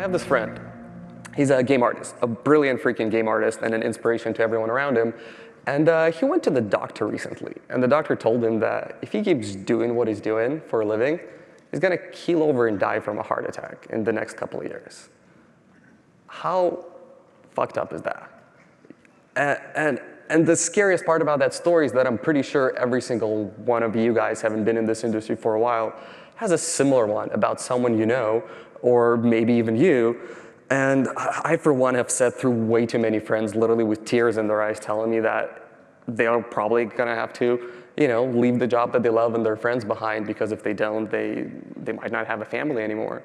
have this friend. He's a game artist, a brilliant freaking game artist and an inspiration to everyone around him. And he went to the doctor recently, and the doctor told him that if he keeps doing what he's doing for a living, he's gonna keel over and die from a heart attack in the next couple of years. How fucked up is that? And the scariest part about that story is that I'm pretty sure every single one of you guys, having been in this industry for a while, has a similar one about someone you know, or maybe even you. And I, for one, have sat through way too many friends, literally with tears in their eyes, telling me that they are probably gonna have to, leave the job that they love and their friends behind, because if they don't, they might not have a family anymore.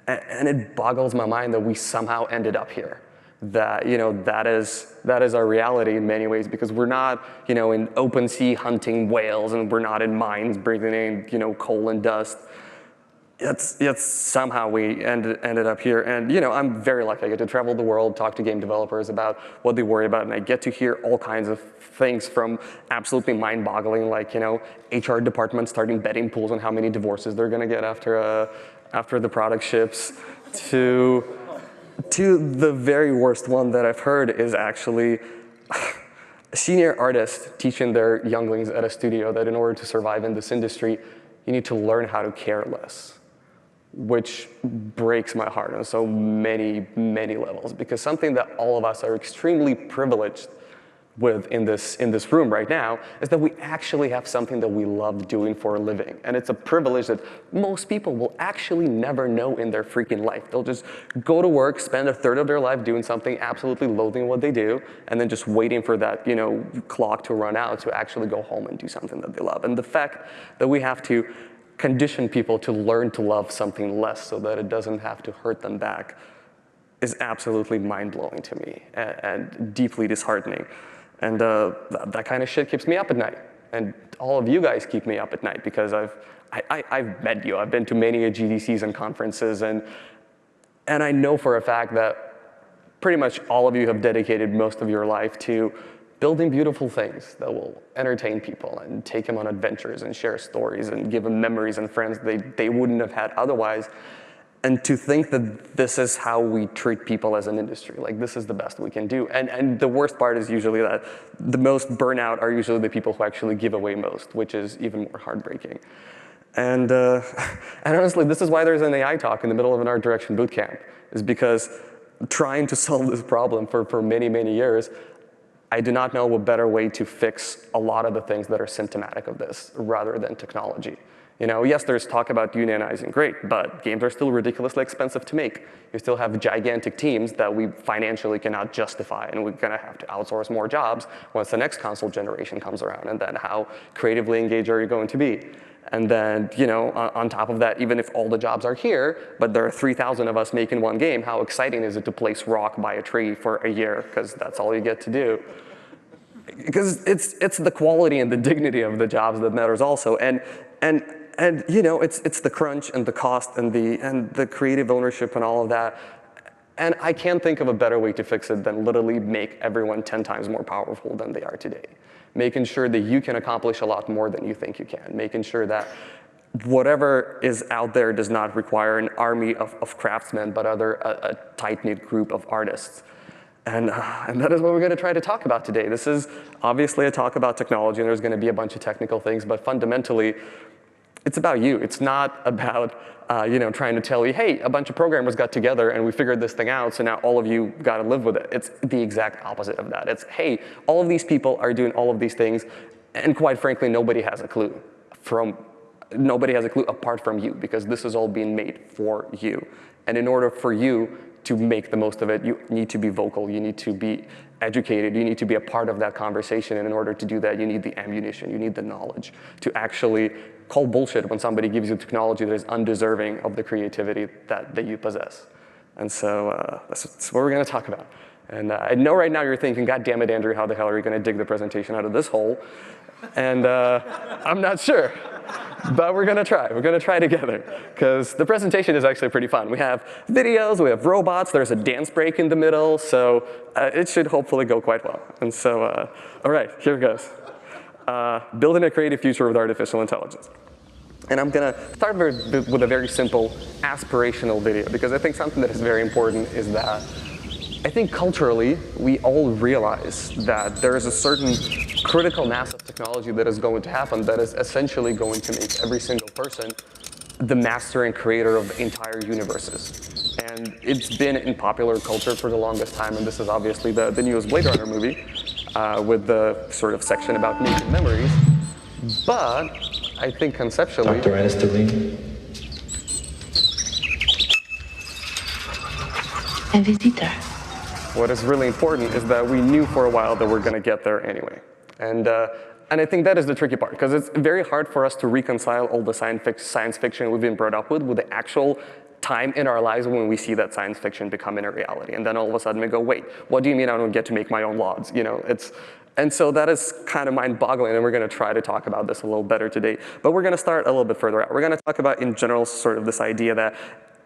And it boggles my mind that we somehow ended up here. That, that is our reality in many ways, because we're not, in open sea hunting whales, and we're not in mines breathing in, coal and dust. It's somehow we ended up here. And I'm very lucky. I get to travel the world, talk to game developers about what they worry about, and I get to hear all kinds of things from absolutely mind-boggling, like HR departments starting betting pools on how many divorces they're going to get after the product ships, to the very worst one that I've heard is actually senior artists teaching their younglings at a studio that in order to survive in this industry, you need to learn how to care less, which breaks my heart on so many, many levels, because something that all of us are extremely privileged with in this room right now is that we actually have something that we love doing for a living. And it's a privilege that most people will actually never know in their freaking life. They'll just go to work, spend a third of their life doing something, absolutely loathing what they do, and then just waiting for that clock to run out to actually go home and do something that they love. And the fact that we have to condition people to learn to love something less so that it doesn't have to hurt them back is absolutely mind-blowing to me and deeply disheartening. And that kind of shit keeps me up at night. And all of you guys keep me up at night, because I've met you. I've been to many GDCs and conferences, and I know for a fact that pretty much all of you have dedicated most of your life to building beautiful things that will entertain people and take them on adventures and share stories and give them memories and friends they wouldn't have had otherwise. And to think that this is how we treat people as an industry, like this is the best we can do. And the worst part is usually that the most burnout are usually the people who actually give away most, which is even more heartbreaking. And honestly, this is why there's an AI talk in the middle of an art direction bootcamp, is because trying to solve this problem for many, many years, I do not know a better way to fix a lot of the things that are symptomatic of this rather than technology. Yes, there's talk about unionizing, great, but games are still ridiculously expensive to make. You still have gigantic teams that we financially cannot justify, and we're gonna have to outsource more jobs once the next console generation comes around, and then how creatively engaged are you going to be? And then, on top of that, even if all the jobs are here, but there are 3,000 of us making one game, how exciting is it to place rock by a tree for a year, because that's all you get to do. Because it's the quality and the dignity of the jobs that matters also. And it's the crunch and the cost and the creative ownership and all of that. And I can't think of a better way to fix it than literally make everyone 10 times more powerful than they are today. Making sure that you can accomplish a lot more than you think you can. Making sure that whatever is out there does not require an army of craftsmen, but a tight-knit group of artists. And that is what we're going to try to talk about today. This is obviously a talk about technology, and there's going to be a bunch of technical things, but fundamentally, it's about you. It's not about trying to tell you, hey, a bunch of programmers got together and we figured this thing out, so now all of you got to live with it. It's the exact opposite of that. It's, hey, all of these people are doing all of these things, and quite frankly, nobody has a clue apart from you, because this is all being made for you. And in order for you to make the most of it, you need to be vocal, you need to be educated, you need to be a part of that conversation, and in order to do that, you need the ammunition, you need the knowledge to actually call bullshit when somebody gives you technology that is undeserving of the creativity that you possess. And so that's what we're gonna talk about. And I know right now you're thinking, God damn it, Andrew, how the hell are you gonna dig the presentation out of this hole? And I'm not sure. But we're gonna try. We're gonna try together, because the presentation is actually pretty fun. We have videos, we have robots, there's a dance break in the middle, so it should hopefully go quite well. And so, all right, here it goes. Building a creative future with artificial intelligence. And I'm going to start with a very simple aspirational video, because I think something that is very important is that I think culturally we all realize that there is a certain critical mass of technology that is going to happen that is essentially going to make every single person the master and creator of entire universes. And it's been in popular culture for the longest time, and this is obviously the newest Blade Runner movie with the sort of section about making memories. But I think conceptually... Dr. Anastaline? A visitor. What is really important is that we knew for a while that we're going to get there anyway. And I think that is the tricky part, because it's very hard for us to reconcile all the science fiction we've been brought up with the actual time in our lives when we see that science fiction becoming a reality. And then all of a sudden we go, wait, what do you mean I don't get to make my own laws? You know, and so that is kind of mind-boggling, and we're going to try to talk about this a little better today. But we're going to start a little bit further out. We're going to talk about, in general, sort of this idea that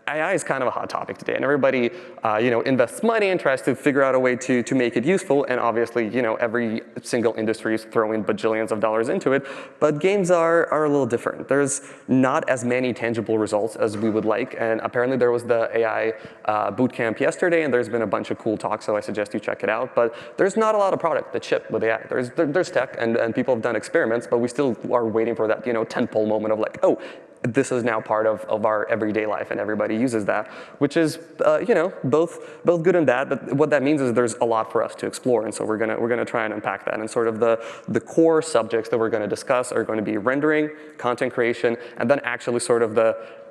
AI is kind of a hot topic today, and everybody, invests money and tries to figure out a way to make it useful. And obviously, every single industry is throwing bajillions of dollars into it. But games are a little different. There's not as many tangible results as we would like. And apparently, there was the AI Bootcamp yesterday, and there's been a bunch of cool talks. So I suggest you check it out. But there's not a lot of product that ship with AI. There's tech, and people have done experiments, but we still are waiting for that tentpole moment of like, oh, this is now part of our everyday life, and everybody uses that, which is both good and bad. But what that means is there's a lot for us to explore, and so we're gonna try and unpack that. And sort of the core subjects that we're going to discuss are going to be rendering, content creation, and then actually sort of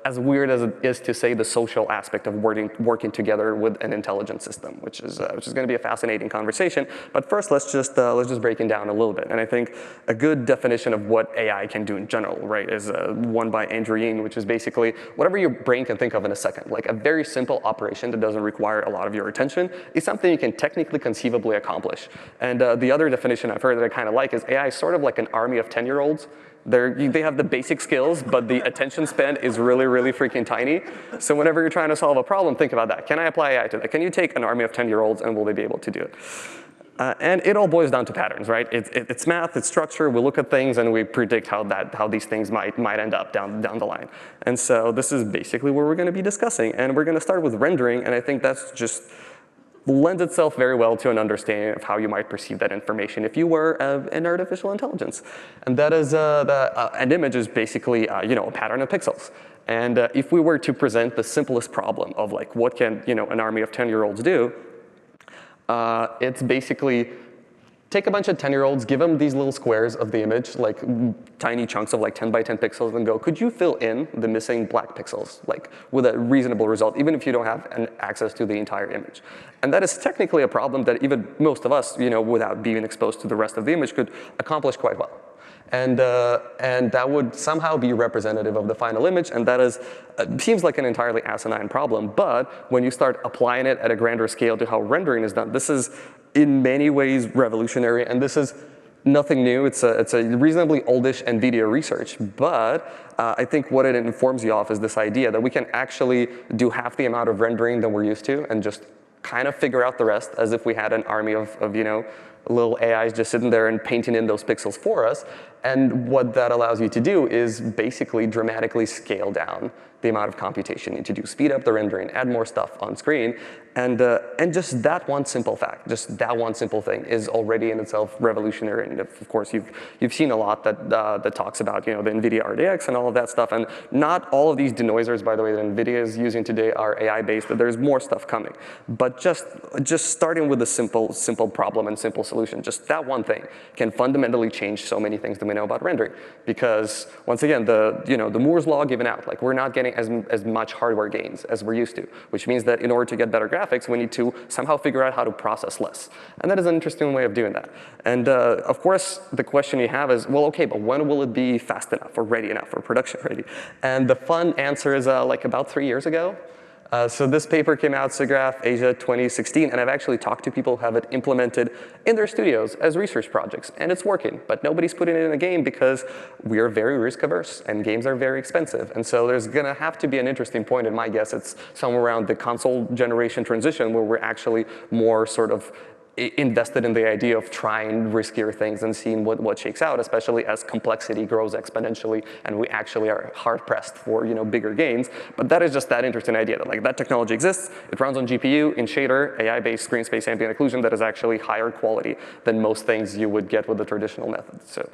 as weird as it is to say, the social aspect of working together with an intelligent system, which is going to be a fascinating conversation. But first, let's just break it down a little bit. And I think a good definition of what AI can do in general, right, is one by Andrew Ng, which is basically whatever your brain can think of in a second. Like a very simple operation that doesn't require a lot of your attention is something you can technically conceivably accomplish. And the other definition I've heard that I kind of like is AI is sort of like an army of 10-year-olds. They have the basic skills, but the attention span is really, really freaking tiny. So whenever you're trying to solve a problem, think about that. Can I apply AI to that? Can you take an army of 10-year-olds, and will they be able to do it? And it all boils down to patterns, right? It's math, it's structure. We look at things, and we predict how these things might end up down the line. And so this is basically what we're going to be discussing. And we're going to start with rendering, and I think that's just lends itself very well to an understanding of how you might perceive that information if you were an artificial intelligence. And that is an image is basically a pattern of pixels. And if we were to present the simplest problem of like what can an army of 10-year-olds do, it's basically take a bunch of 10-year-olds, give them these little squares of the image, like tiny chunks of like 10 by 10 pixels, and go, could you fill in the missing black pixels, like with a reasonable result, even if you don't have access to the entire image? And that is technically a problem that even most of us, without being exposed to the rest of the image, could accomplish quite well. And that would somehow be representative of the final image, and that is seems like an entirely asinine problem. But when you start applying it at a grander scale to how rendering is done, this is in many ways revolutionary, and this is nothing new. It's a reasonably oldish NVIDIA research, but I think what it informs you of is this idea that we can actually do half the amount of rendering than we're used to, and just kind of figure out the rest as if we had an army of little AIs just sitting there and painting in those pixels for us. And what that allows you to do is basically dramatically scale down the amount of computation you need to do, speed up the rendering, add more stuff on screen, and just that one simple fact, just that one simple thing is already in itself revolutionary. And of course, you've seen a lot that talks about the NVIDIA RDX and all of that stuff. And not all of these denoisers, by the way, that NVIDIA is using today are AI-based. There's more stuff coming. But just starting with a simple problem and simple solution, just that one thing can fundamentally change so many things that we know about rendering. Because once again, the Moore's law given out, like we're not getting as much hardware gains as we're used to, which means that in order to get better graphics, we need to somehow figure out how to process less. And that is an interesting way of doing that. And of course, the question you have is, well, okay, but when will it be fast enough or ready enough or production ready? And the fun answer is like about 3 years ago. So this paper came out, SIGGRAPH Asia 2016, and I've actually talked to people who have it implemented in their studios as research projects, and it's working. But nobody's putting it in a game because we are very risk averse, and games are very expensive. And so there's gonna have to be an interesting point, and my guess it's somewhere around the console generation transition where we're actually more sort of invested in the idea of trying riskier things and seeing what shakes out, especially as complexity grows exponentially and we actually are hard-pressed for bigger gains. But that is just that interesting idea that that technology exists, it runs on GPU, in shader, AI-based screen space ambient occlusion that is actually higher quality than most things you would get with the traditional method. So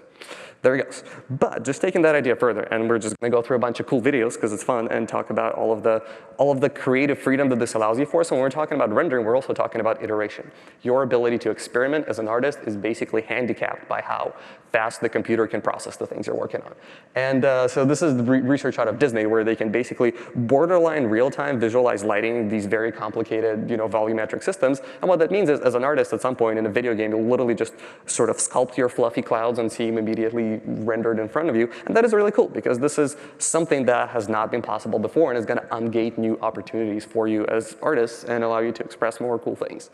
there it goes. But just taking that idea further, and we're just gonna go through a bunch of cool videos because it's fun and talk about all of the creative freedom that this allows you for. So when we're talking about rendering, we're also talking about iteration. Your ability to experiment as an artist is basically handicapped by how fast the computer can process the things you're working on. And so this is the research out of Disney where they can basically borderline real-time visualize lighting these very complicated volumetric systems. And what that means is as an artist at some point in a video game, you'll literally just sort of sculpt your fluffy clouds and see them immediately rendered in front of you. And that is really cool because this is something that has not been possible before and is going to ungate new opportunities for you as artists and allow you to express more cool things.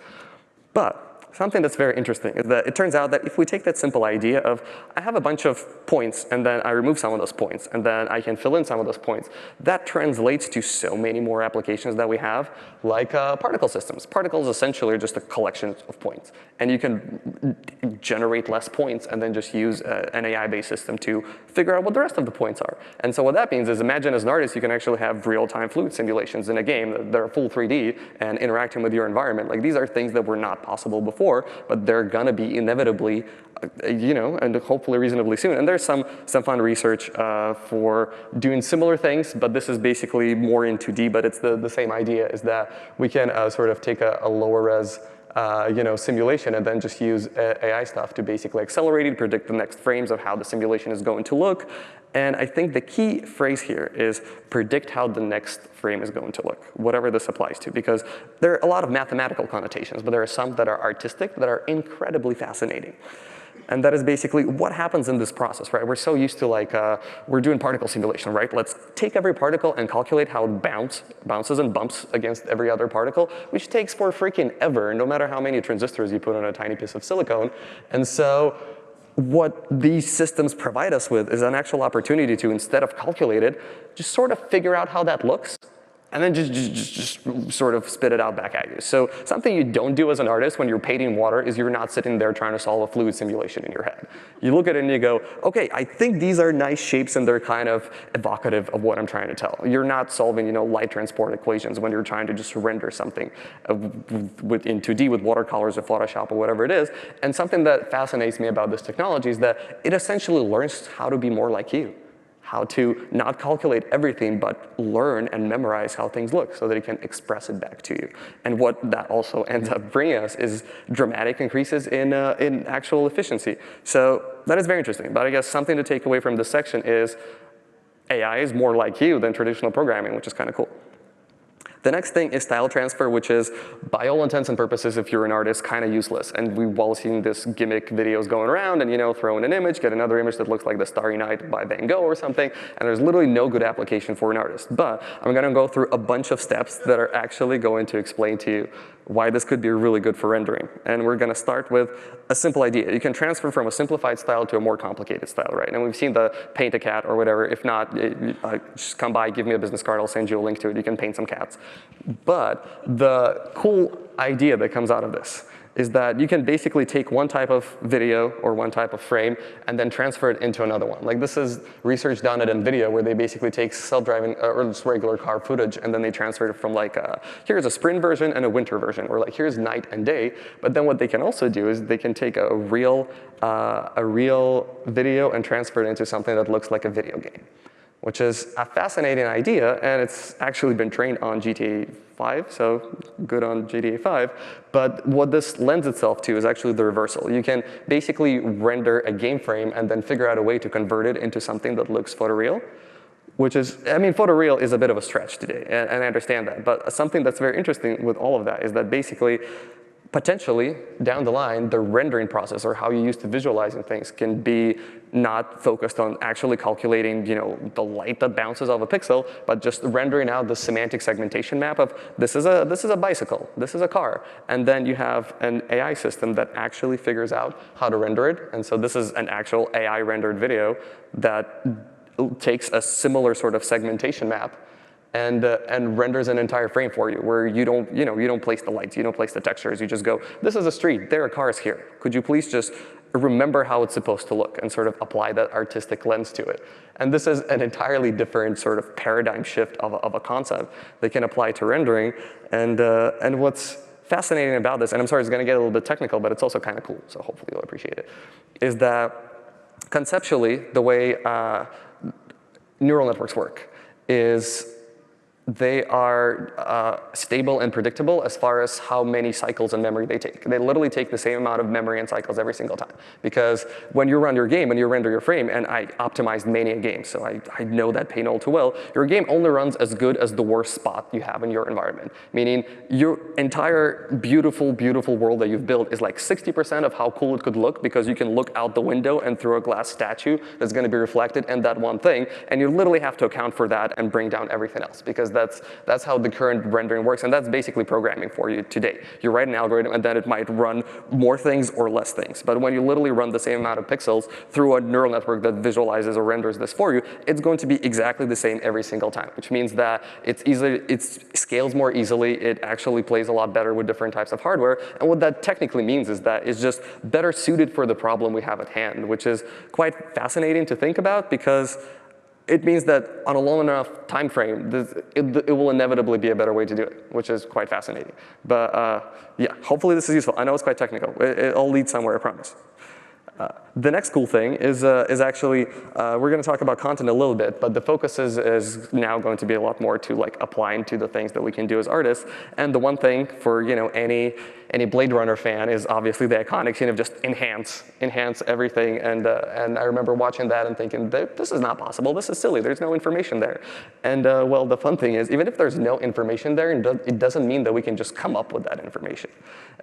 But something that's very interesting is that it turns out that if we take that simple idea of I have a bunch of points and then I remove some of those points and then I can fill in some of those points, that translates to so many more applications that we have, like particle systems. Particles essentially are just a collection of points. And you can generate less points and then just use an AI-based system to figure out what the rest of the points are. And so what that means is imagine as an artist, you can actually have real-time fluid simulations in a game that are full 3D and interacting with your environment. These are things that were not possible before, but they're gonna be inevitably, and hopefully reasonably soon. And there's some fun research for doing similar things, but this is basically more in 2D, but it's the same idea is that we can sort of take a lower res simulation and then just use AI stuff to basically accelerate it, predict the next frames of how the simulation is going to look. And I think the key phrase here is predict how the next frame is going to look, whatever this applies to, because there are a lot of mathematical connotations, but there are some that are artistic that are incredibly fascinating. And that is basically what happens in this process, right? We're so used to we're doing particle simulation, right? Let's take every particle and calculate how it bounces and bumps against every other particle, which takes for freaking ever, no matter how many transistors you put on a tiny piece of silicone. And so what these systems provide us with is an actual opportunity to, instead of calculate it, just sort of figure out how that looks, and then just sort of spit it out back at you. So something you don't do as an artist when you're painting water is you're not sitting there trying to solve a fluid simulation in your head. You look at it and you go, okay, I think these are nice shapes and they're kind of evocative of what I'm trying to tell. You're not solving light transport equations when you're trying to just render something in 2D with watercolors or Photoshop or whatever it is. And something that fascinates me about this technology is that it essentially learns how to be more like you. How to not calculate everything, but learn and memorize how things look so that it can express it back to you. And what that also ends up bringing us is dramatic increases in actual efficiency. So that is very interesting. But I guess something to take away from this section is AI is more like you than traditional programming, which is kind of cool. The next thing is style transfer, which is, by all intents and purposes, if you're an artist, kind of useless. And we've all seen this gimmick videos going around and, throw in an image, get another image that looks like the Starry Night by Van Gogh or something, and there's literally no good application for an artist. But I'm gonna go through a bunch of steps that are actually going to explain to you why this could be really good for rendering. And we're gonna start with a simple idea. You can transfer from a simplified style to a more complicated style, right? And we've seen the paint a cat or whatever. If not, just come by, give me a business card, I'll send you a link to it. You can paint some cats. But the cool idea that comes out of this is that you can basically take one type of video or one type of frame and then transfer it into another one. This is research done at NVIDIA where they basically take self-driving or just regular car footage and then they transfer it from here's a spring version and a winter version, or here's night and day. But then what they can also do is they can take a real video and transfer it into something that looks like a video game, which is a fascinating idea, and it's actually been trained on GTA 5, so good on GTA 5. But what this lends itself to is actually the reversal. You can basically render a game frame and then figure out a way to convert it into something that looks photoreal, which is, photoreal is a bit of a stretch today, and I understand that. But something that's very interesting with all of that is that basically, potentially, down the line, the rendering process or how you used to visualizing things can be not focused on actually calculating, the light that bounces off a pixel, but just rendering out the semantic segmentation map of this is a bicycle, this is a car, and then you have an AI system that actually figures out how to render it. And so this is an actual AI rendered video that takes a similar sort of segmentation map and renders an entire frame for you, where you don't place the lights, you don't place the textures, you just go, this is a street, there are cars here. Could you please just remember how it's supposed to look and sort of apply that artistic lens to it? And this is an entirely different sort of paradigm shift of a concept that can apply to rendering. And what's fascinating about this, and I'm sorry, it's going to get a little bit technical, but it's also kind of cool, so hopefully you'll appreciate it, is that conceptually, the way neural networks work is they are stable and predictable as far as how many cycles in memory they take. They literally take the same amount of memory and cycles every single time. Because when you run your game and you render your frame, and I optimized many a game, so I know that pain all too well, your game only runs as good as the worst spot you have in your environment. Meaning your entire beautiful, beautiful world that you've built is like 60% of how cool it could look, because you can look out the window and through a glass statue that's going to be reflected in that one thing, and you literally have to account for that and bring down everything else, because that's how the current rendering works, and that's basically programming for you today. You write an algorithm, and then it might run more things or less things. But when you literally run the same amount of pixels through a neural network that visualizes or renders this for you, it's going to be exactly the same every single time, which means that it scales more easily, it actually plays a lot better with different types of hardware, and what that technically means is that it's just better suited for the problem we have at hand, which is quite fascinating to think about, because it means that on a long enough time frame, it will inevitably be a better way to do it, which is quite fascinating. But yeah, hopefully this is useful. I know it's quite technical. It'll lead somewhere, I promise. The next cool thing is actually, we're going to talk about content a little bit, but the focus is now going to be a lot more to like applying to the things that we can do as artists. And the one thing for any Blade Runner fan is obviously the iconic scene of just enhance everything. And I remember watching that and thinking, this is not possible. This is silly. There's no information there. And well, the fun thing is, even if there's no information there, it doesn't mean that we can just come up with that information.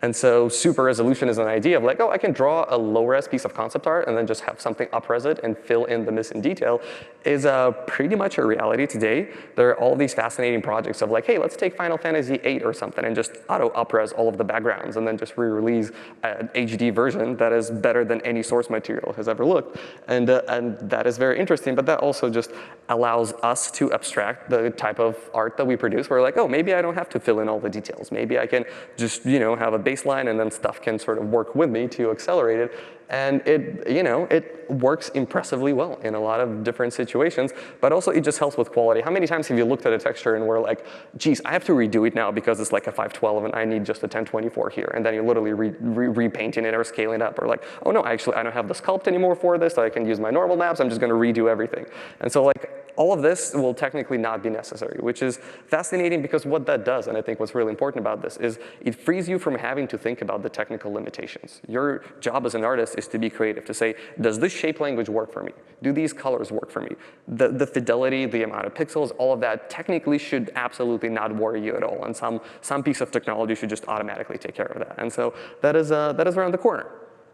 And so super resolution is an idea of like, oh, I can draw a low-res piece of concept art and then just have something up-res it and fill in the missing detail is pretty much a reality today. There are all these fascinating projects of like, hey, let's take Final Fantasy VIII or something and just auto up-res all of the backgrounds and then just re-release an HD version that is better than any source material has ever looked. And that is very interesting, but that also just allows us to abstract the type of art that we produce. We're like, oh, maybe I don't have to fill in all the details. Maybe I can just have a baseline and then stuff can sort of work with me to accelerate it. And it works impressively well in a lot of different situations, but also it just helps with quality. How many times have you looked at a texture and we're like, geez, I have to redo it now because it's like a 512 and I need just a 1024 here. And then you're literally repainting it or scaling it up, or like, oh no, actually I don't have the sculpt anymore for this, so I can use my normal maps, I'm just gonna redo everything. And so like, all of this will technically not be necessary, which is fascinating because what that does, and I think what's really important about this, is it frees you from having to think about the technical limitations. Your job as an artist is to be creative, to say, does this shape language work for me? Do these colors work for me? The fidelity, the amount of pixels, all of that technically should absolutely not worry you at all, and some piece of technology should just automatically take care of that. And so that is around the corner,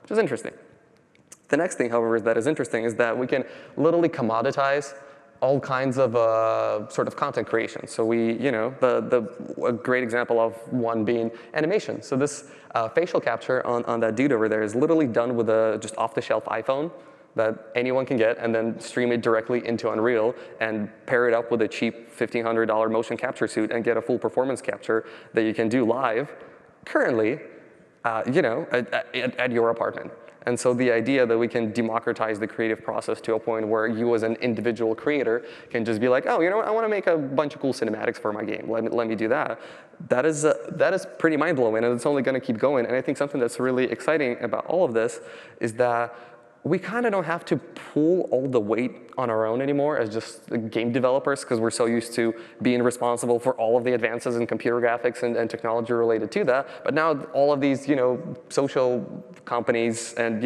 which is interesting. The next thing, however, that is interesting is that we can literally commoditize all kinds of sort of content creation. So a great example of one being animation. So this facial capture on that dude over there is literally done with a just off-the-shelf iPhone that anyone can get and then stream it directly into Unreal and pair it up with a cheap $1,500 motion capture suit and get a full performance capture that you can do live currently, at your apartment. And so the idea that we can democratize the creative process to a point where you as an individual creator can just be like, oh, you know what, I want to make a bunch of cool cinematics for my game. Let me do that. That is pretty mind-blowing, and it's only going to keep going. And I think something that's really exciting about all of this is that we kind of don't have to pull all the weight on our own anymore as just game developers, because we're so used to being responsible for all of the advances in computer graphics and technology related to that. But now all of these social companies and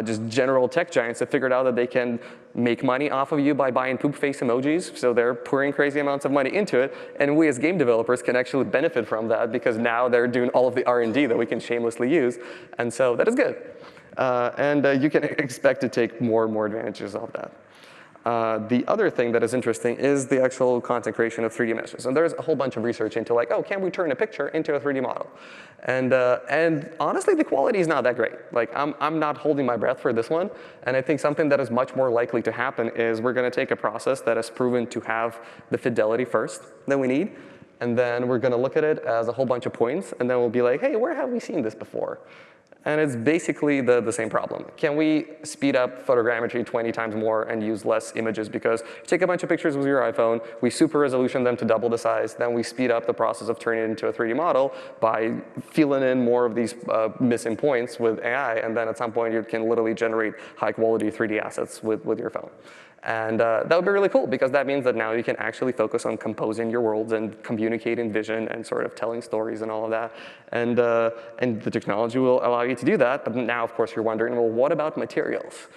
just general tech giants have figured out that they can make money off of you by buying poop face emojis, so they're pouring crazy amounts of money into it, and we as game developers can actually benefit from that because now they're doing all of the R&D that we can shamelessly use, and so that is good. And you can expect to take more and more advantages of that. The other thing that is interesting is the actual content creation of 3D images. And there's a whole bunch of research into like, oh, can we turn a picture into a 3D model? And honestly, the quality is not that great. Like, I'm not holding my breath for this one. And I think something that is much more likely to happen is we're going to take a process that has proven to have the fidelity first that we need. And then we're going to look at it as a whole bunch of points. And then we'll be like, hey, where have we seen this before? And it's basically the same problem. Can we speed up photogrammetry 20 times more and use less images? Because you take a bunch of pictures with your iPhone, we super resolution them to double the size, then we speed up the process of turning it into a 3D model by filling in more of these missing points with AI, and then at some point you can literally generate high quality 3D assets with your phone. And that would be really cool, because that means that now you can actually focus on composing your worlds and communicating vision and sort of telling stories and all of that. And the technology will allow you to do that. But now, of course, you're wondering, well, what about materials?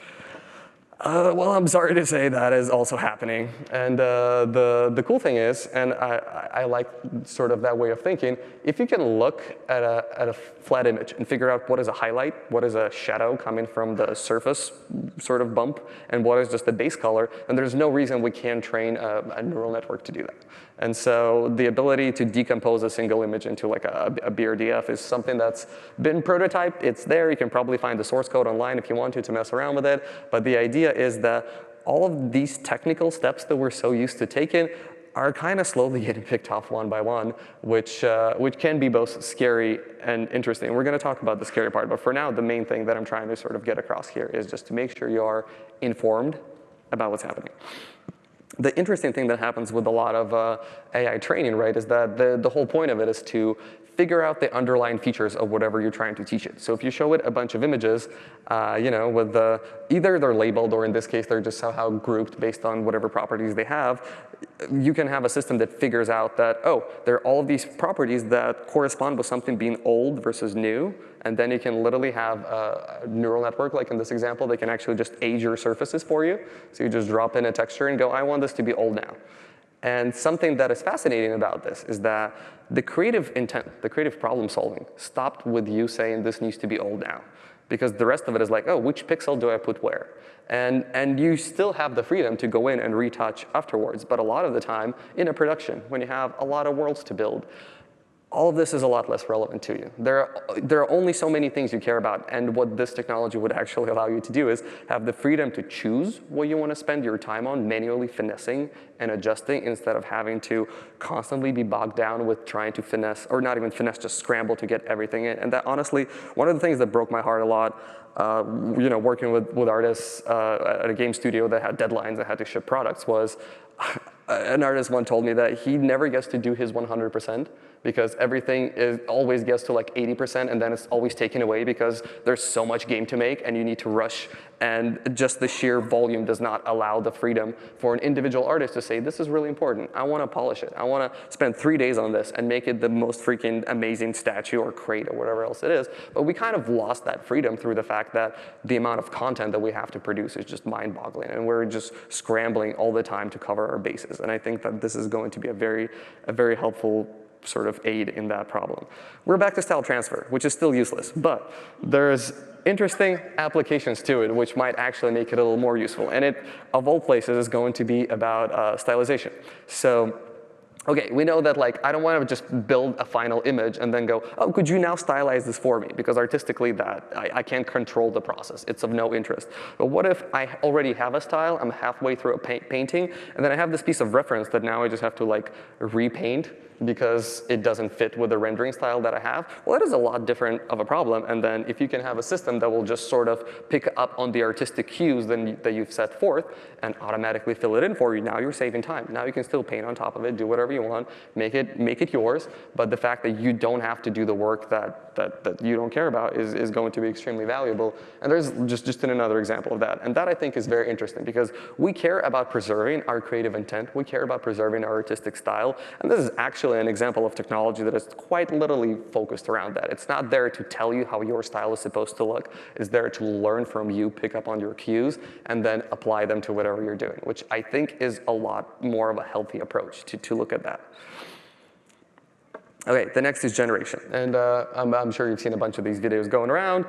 Well, I'm sorry to say that is also happening. And the cool thing is, and I like sort of that way of thinking, if you can look at a flat image and figure out what is a highlight, what is a shadow coming from the surface sort of bump, and what is just the base color, then there's no reason we can't train a neural network to do that. And so the ability to decompose a single image into like a BRDF is something that's been prototyped. It's there. You can probably find the source code online if you want to mess around with it. But the idea is that all of these technical steps that we're so used to taking are kind of slowly getting picked off one by one, which can be both scary and interesting. We're going to talk about the scary part. But for now, the main thing that I'm trying to sort of get across here is just to make sure you are informed about what's happening. The interesting thing that happens with a lot of AI training, right, is that the whole point of it is to figure out the underlying features of whatever you're trying to teach it. So if you show it a bunch of images, with either they're labeled, or in this case, they're just somehow grouped based on whatever properties they have, you can have a system that figures out that, oh, there are all of these properties that correspond with something being old versus new. And then you can literally have a neural network, like in this example, that can actually just age your surfaces for you. So you just drop in a texture and go, I want this to be old now. And something that is fascinating about this is that the creative intent, the creative problem solving, stopped with you saying this needs to be old now. Because the rest of it is like, oh, which pixel do I put where? And you still have the freedom to go in and retouch afterwards. But a lot of the time, in a production, when you have a lot of worlds to build, all of this is a lot less relevant to you. There are only so many things you care about, and what this technology would actually allow you to do is have the freedom to choose what you want to spend your time on, manually finessing and adjusting, instead of having to constantly be bogged down with trying to finesse, or not even finesse, just scramble to get everything in. And that, honestly, one of the things that broke my heart a lot, working with artists at a game studio that had deadlines that had to ship products, was an artist once told me that he never gets to do his 100%, because everything always gets to like 80%, and then it's always taken away because there's so much game to make and you need to rush, and just the sheer volume does not allow the freedom for an individual artist to say, this is really important. I want to polish it. I want to spend 3 days on this and make it the most freaking amazing statue or crate or whatever else it is. But we kind of lost that freedom through the fact that the amount of content that we have to produce is just mind-boggling, and we're just scrambling all the time to cover our bases. And I think that this is going to be a very helpful sort of aid in that problem. We're back to style transfer, which is still useless, but there's interesting applications to it which might actually make it a little more useful. And it, of all places, is going to be about stylization. So, okay, we know that like I don't want to just build a final image and then go, oh, could you now stylize this for me? Because artistically that I can't control the process. It's of no interest. But what if I already have a style, I'm halfway through a painting, and then I have this piece of reference that now I just have to like repaint because it doesn't fit with the rendering style that I have? Well, that is a lot different of a problem. And then if you can have a system that will just sort of pick up on the artistic cues that you've set forth and automatically fill it in for you, now you're saving time. Now you can still paint on top of it, do whatever you want, make it yours. But the fact that you don't have to do the work that you don't care about is going to be extremely valuable. And there's just another example of that. And that I think is very interesting, because we care about preserving our creative intent. We care about preserving our artistic style. And this is actually an example of technology that is quite literally focused around that. It's not there to tell you how your style is supposed to look. It's there to learn from you, pick up on your cues, and then apply them to whatever you're doing, which I think is a lot more of a healthy approach to look at that. Okay, the next is generation. And I'm sure you've seen a bunch of these videos going around.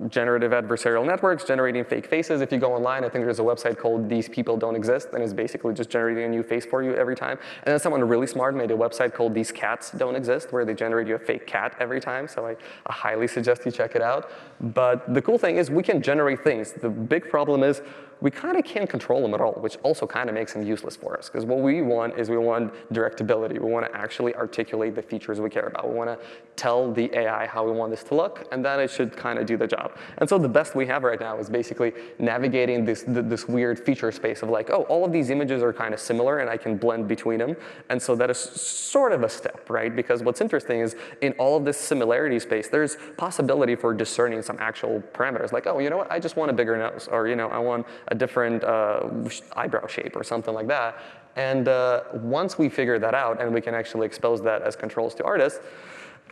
Generative adversarial networks, generating fake faces. If you go online, I think there's a website called These People Don't Exist, and it's basically just generating a new face for you every time. And then someone really smart made a website called These Cats Don't Exist, where they generate you a fake cat every time. So I highly suggest you check it out. But the cool thing is we can generate things. The big problem is we kind of can't control them at all, which also kind of makes them useless for us. Because what we want is we want directability. We want to actually articulate the features we care about. We want to tell the AI how we want this to look, and then it should kind of do the job. And so the best we have right now is basically navigating this weird feature space of like, oh, all of these images are kind of similar, and I can blend between them. And so that is sort of a step, right? Because what's interesting is in all of this similarity space, there's possibility for discerning some actual parameters. Like, oh, you know what? I just want a bigger nose, or I want a different eyebrow shape or something like that. And once we figure that out and we can actually expose that as controls to artists,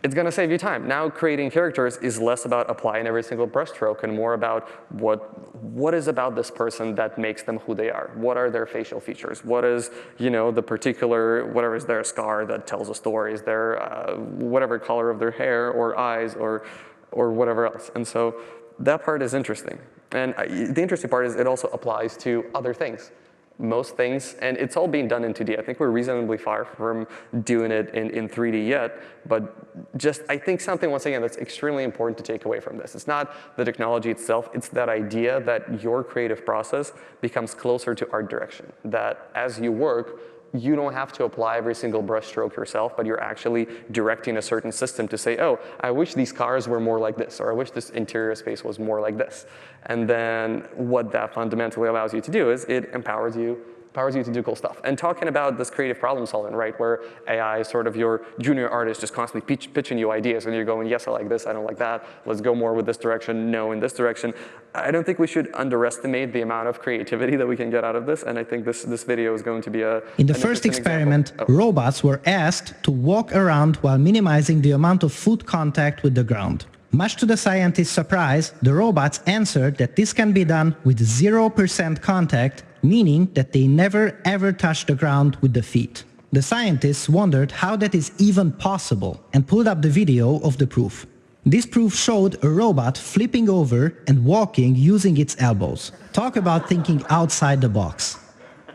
it's going to save you time. Now creating characters is less about applying every single brushstroke and more about what is about this person that makes them who they are. What are their facial features? What is the particular, whatever is their scar that tells a story? Is their whatever color of their hair or eyes or whatever else? And so that part is interesting. And the interesting part is it also applies to other things. Most things, and it's all being done in 2D. I think we're reasonably far from doing it in 3D yet, but just I think something, once again, that's extremely important to take away from this. It's not the technology itself, it's that idea that your creative process becomes closer to art direction, that as you work, you don't have to apply every single brushstroke yourself, but you're actually directing a certain system to say, oh, I wish these cars were more like this, or I wish this interior space was more like this. And then what that fundamentally allows you to do is it empowers you to do cool stuff. And talking about this creative problem solving, right, where AI is sort of your junior artist just constantly pitching you ideas, and you're going, yes, I like this, I don't like that, let's go more with this direction, no, in this direction. I don't think we should underestimate the amount of creativity that we can get out of this, and I think this video is going to be In the first experiment, robots were asked to walk around while minimizing the amount of foot contact with the ground. Much to the scientists' surprise, the robots answered that this can be done with 0% contact, meaning that they never ever touch the ground with the feet. The scientists wondered how that is even possible and pulled up the video of the proof. This proof showed a robot flipping over and walking using its elbows. Talk about thinking outside the box.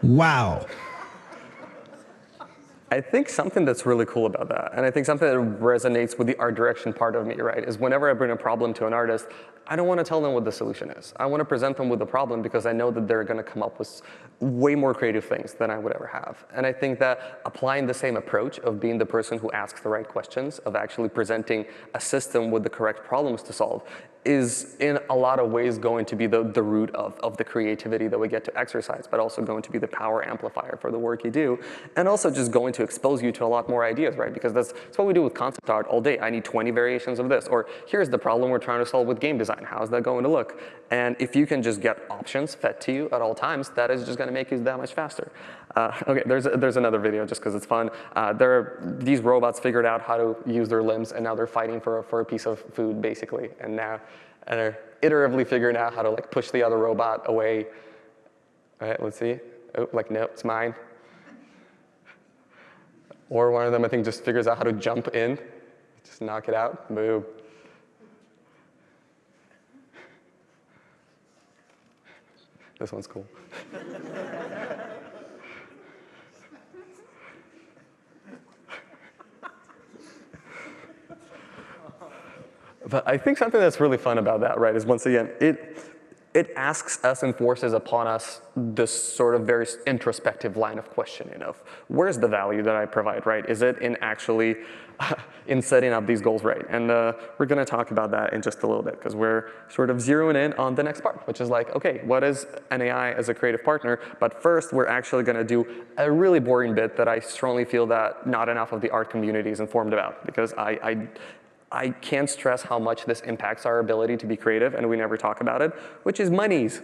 Wow! I think something that's really cool about that, and I think something that resonates with the art direction part of me, right, is whenever I bring a problem to an artist, I don't want to tell them what the solution is. I want to present them with the problem because I know that they're going to come up with way more creative things than I would ever have. And I think that applying the same approach of being the person who asks the right questions, of actually presenting a system with the correct problems to solve, is in a lot of ways going to be the root of the creativity that we get to exercise, but also going to be the power amplifier for the work you do, and also just going to expose you to a lot more ideas, right? Because that's what we do with concept art all day. I need 20 variations of this, or here's the problem we're trying to solve with game design. How's that going to look? And if you can just get options fed to you at all times, that is just going to make you that much faster. Okay, there's another video just because it's fun. These robots figured out how to use their limbs, and now they're fighting for a piece of food, basically. And now they're iteratively figuring out how to like push the other robot away. All right, let's see. Oh, like, no, it's mine. Or one of them, I think, just figures out how to jump in. Just knock it out. Boom. This one's cool. But I think something that's really fun about that, right, is once again, it asks us and forces upon us this sort of very introspective line of questioning of where's the value that I provide, right? Is it in actually in setting up these goals right? And we're going to talk about that in just a little bit because we're sort of zeroing in on the next part, which is like, okay, what is an AI as a creative partner? But first, we're actually going to do a really boring bit that I strongly feel that not enough of the art community is informed about, because I can't stress how much this impacts our ability to be creative, and we never talk about it, which is monies.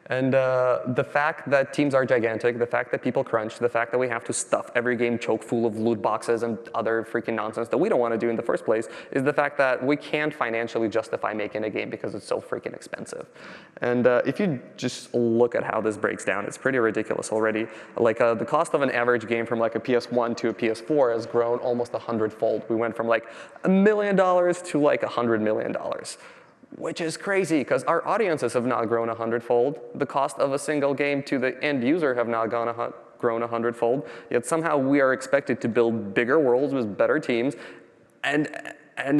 And the fact that teams are gigantic, the fact that people crunch, the fact that we have to stuff every game choke full of loot boxes and other freaking nonsense that we don't want to do in the first place is the fact that we can't financially justify making a game because it's so freaking expensive. And if you just look at how this breaks down, it's pretty ridiculous already. Like the cost of an average game from like a PS1 to a PS4 has grown almost 100-fold. We went from like $1 million to like $100 million. Which is crazy, because our audiences have not grown 100-fold. The cost of a single game to the end user have not grown 100-fold. Yet somehow we are expected to build bigger worlds with better teams and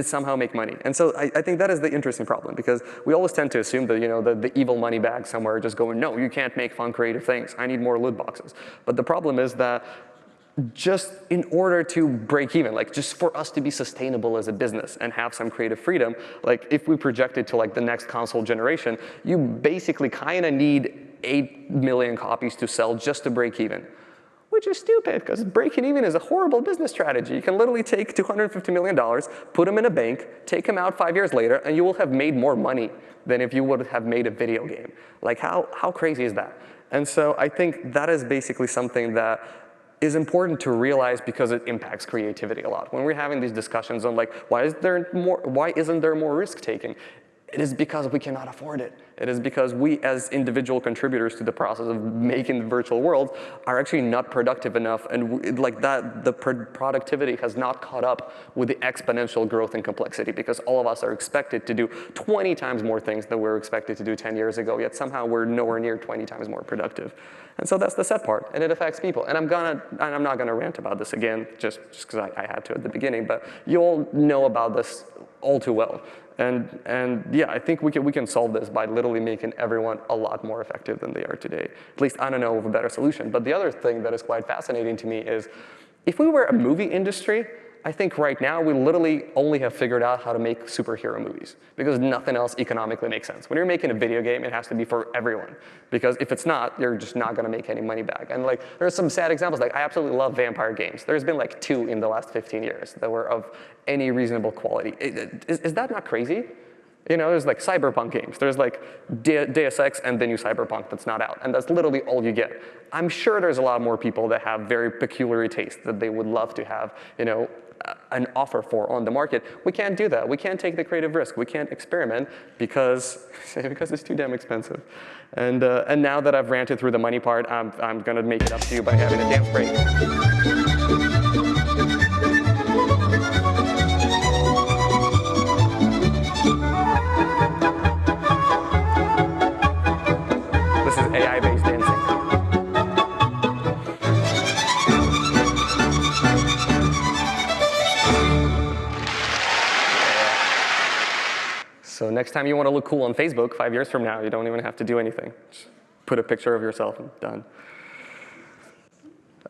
somehow make money. And so I think that is the interesting problem, because we always tend to assume that the evil money bag somewhere just going, no, you can't make fun, creative things. I need more loot boxes. But the problem is that just in order to break even, like just for us to be sustainable as a business and have some creative freedom, like if we project it to like the next console generation, you basically kind of need 8 million copies to sell just to break even. Which is stupid, because breaking even is a horrible business strategy. You can literally take $250 million, put them in a bank, take them out 5 years later, and you will have made more money than if you would have made a video game. Like how crazy is that? And so I think that is basically something that is important to realize, because it impacts creativity a lot. When we're having these discussions on like, why isn't there more risk taking? It is because we cannot afford it. It is because we, as individual contributors to the process of making the virtual worlds, are actually not productive enough, and the productivity has not caught up with the exponential growth and complexity, because all of us are expected to do 20 times more things than we were expected to do 10 years ago, yet somehow we're nowhere near 20 times more productive. And so that's the sad part, and it affects people. And I'm not gonna rant about this again, just because I had to at the beginning, but you all know about this all too well. And yeah, I think we can solve this by literally making everyone a lot more effective than they are today. At least I don't know of a better solution. But the other thing that is quite fascinating to me is, if we were a movie industry, I think right now we literally only have figured out how to make superhero movies, because nothing else economically makes sense. When you're making a video game, it has to be for everyone, because if it's not, you're just not gonna make any money back. And like, there are some sad examples. Like, I absolutely love vampire games. There's been like 2 in the last 15 years that were of any reasonable quality. Is that not crazy? There's like cyberpunk games. There's like Deus Ex and the new Cyberpunk that's not out. And that's literally all you get. I'm sure there's a lot more people that have very peculiar tastes that they would love to have, an offer for on the market. We can't do that. We can't take the creative risk. We can't experiment because it's too damn expensive. And now that I've ranted through the money part, I'm gonna make it up to you by having a dance break. This is AI-based dancing. So next time you want to look cool on Facebook 5 years from now, you don't even have to do anything. Just put a picture of yourself and done.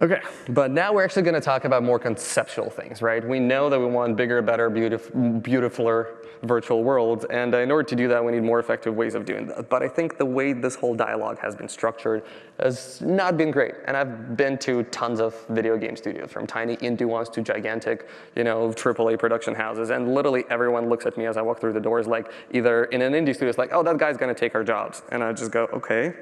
Okay, but now we're actually going to talk about more conceptual things, right? We know that we want bigger, better, beautifuler virtual worlds, and in order to do that, we need more effective ways of doing that. But I think the way this whole dialogue has been structured has not been great. And I've been to tons of video game studios, from tiny indie ones to gigantic, AAA production houses, and literally everyone looks at me as I walk through the doors, like either in an indie studio, it's like, oh, that guy's going to take our jobs, and I just go, okay.